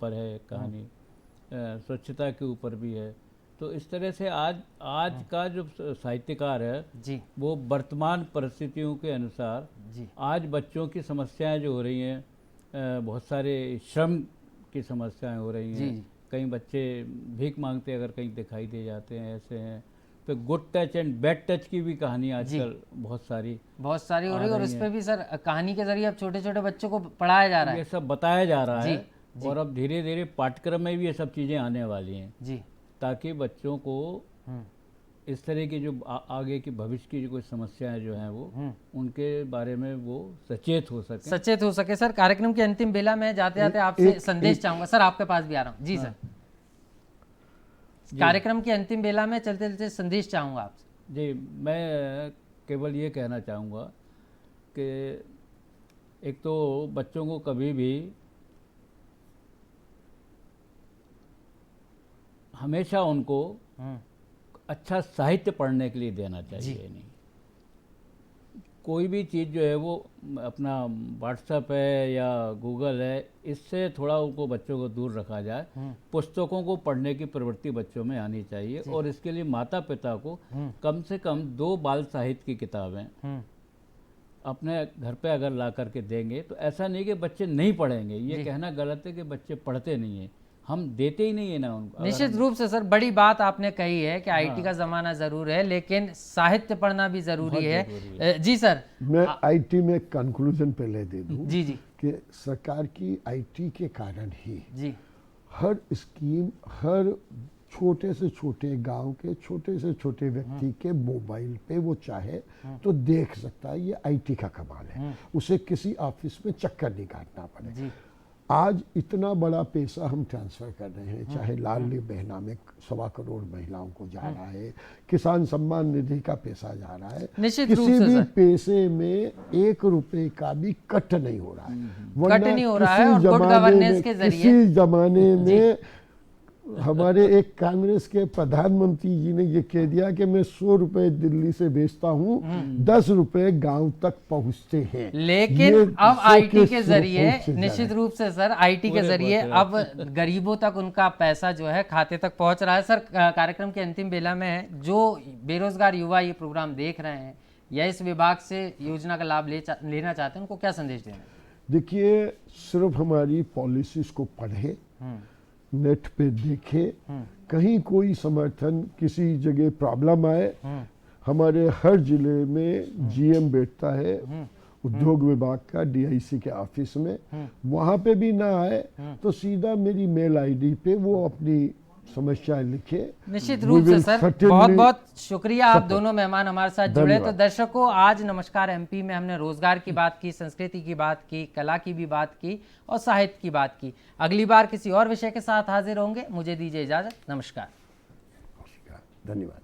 Speaker 7: पर है, कहानी स्वच्छता के ऊपर भी है। तो इस तरह से आज का जो साहित्यकार है
Speaker 1: जी
Speaker 7: वो वर्तमान परिस्थितियों के अनुसार
Speaker 1: जी
Speaker 7: आज बच्चों की समस्याएं जो हो रही हैं, बहुत सारे श्रम की समस्याएं हो रही हैं। कई बच्चे भीख मांगते अगर कहीं दिखाई दे जाते हैं, ऐसे हैं। तो good touch and bad touch की भी कहानी आजकल बहुत सारी
Speaker 1: हो रही है और इस पे भी सर कहानी के जरिए अब छोटे छोटे बच्चों को पढ़ाया जा रहा है।
Speaker 7: ये सब बताया जा रहा है
Speaker 1: जी।
Speaker 7: और अब धीरे धीरे पाठ्यक्रम में भी ये सब चीज़ें आने वाली हैं,
Speaker 1: जी
Speaker 7: ताकि बच्चों को इस तरह की जो आगे की भविष्य की जो कोई समस्याएं जो हैं वो उनके बारे में वो सचेत हो सके।
Speaker 1: सर कार्यक्रम की अंतिम बेला में जाते जाते आपसे संदेश चाहूंगा। सर आपके पास भी आ रहा हूँ। जी सर, कार्यक्रम की अंतिम बेला में चलते चलते संदेश चाहूंगा आपसे।
Speaker 7: जी, मैं केवल ये कहना चाहूँगा कि एक तो बच्चों को कभी भी हमेशा उनको अच्छा साहित्य पढ़ने के लिए देना चाहिए। नहीं कोई भी चीज़ जो है वो अपना व्हाट्सएप है या गूगल है, इससे थोड़ा उनको बच्चों को दूर रखा जाए। पुस्तकों को पढ़ने की प्रवृत्ति बच्चों में आनी चाहिए और इसके लिए माता पिता को कम से कम 2 बाल साहित्य की किताबें अपने घर पे अगर ला करके देंगे तो ऐसा नहीं कि बच्चे नहीं पढ़ेंगे। ये कहना गलत है कि बच्चे पढ़ते नहीं हैं, हम देते ही नहीं है ना उनको।
Speaker 1: निश्चित रूप से सर, बड़ी बात आपने कही है कि आईटी का जमाना जरूर है लेकिन साहित्य पढ़ना भी जरूरी है। जी सर,
Speaker 2: मैं आईटी में कंक्लूजन पहले दे दूं
Speaker 1: जी जी
Speaker 2: कि सरकार की आईटी के कारण ही
Speaker 1: जी
Speaker 2: हर स्कीम हर छोटे से छोटे गांव के छोटे से छोटे व्यक्ति के मोबाइल पे वो चाहे तो देख सकता है। ये आईटी का कमाल है, उसे किसी ऑफिस में चक्कर नहीं काटना पड़े। आज इतना बड़ा पैसा हम ट्रांसफर कर रहे हैं, चाहे लाडली बहना में 1.25 करोड़ महिलाओं को जा रहा है, किसान सम्मान निधि का पैसा जा रहा है, किसी भी पैसे में 1 रुपए का भी कट नहीं हो रहा है।
Speaker 1: कट नहीं हो रहा है और गुड गवर्नेंस के जरिए
Speaker 2: किसी जमाने में हमारे एक कांग्रेस के प्रधानमंत्री जी ने ये कह दिया कि मैं 100 रुपए दिल्ली से भेजता हूँ, 10 रुपए गांव तक पहुँचते हैं।
Speaker 1: लेकिन अब आईटी के जरिए निश्चित रूप से सर, आईटी के जरिए अब गरीबों तक उनका पैसा जो है खाते तक पहुंच रहा है। सर कार्यक्रम की अंतिम बेला में जो बेरोजगार युवा ये प्रोग्राम देख रहे हैं या इस विभाग से योजना का लाभ लेना चाहते हैं, उनको क्या संदेश देना?
Speaker 2: देखिए, सिर्फ हमारी पॉलिसीज को पढ़े, नेट पे देखे, कहीं कोई समर्थन किसी जगह प्रॉब्लम आए, हमारे हर जिले में जीएम बैठता है, उद्योग विभाग का डीआईसी के ऑफिस में, वहां पे भी ना आए तो सीधा मेरी मेल आईडी पे वो अपनी समस्याएं लिखे।
Speaker 1: निश्चित
Speaker 2: We
Speaker 1: रूप से
Speaker 2: will
Speaker 1: सर,
Speaker 2: certainly
Speaker 1: बहुत बहुत शुक्रिया। आप
Speaker 2: support.
Speaker 1: दोनों मेहमान हमारे साथ जुड़े। तो
Speaker 2: धन्यवाद।
Speaker 1: दर्शकों, आज नमस्कार एमपी में हमने रोजगार की बात की, संस्कृति की बात की, कला की भी बात की और साहित्य की बात की। अगली बार किसी और विषय के साथ हाजिर होंगे। मुझे दीजिए इजाजत। नमस्कार।
Speaker 2: धन्यवाद।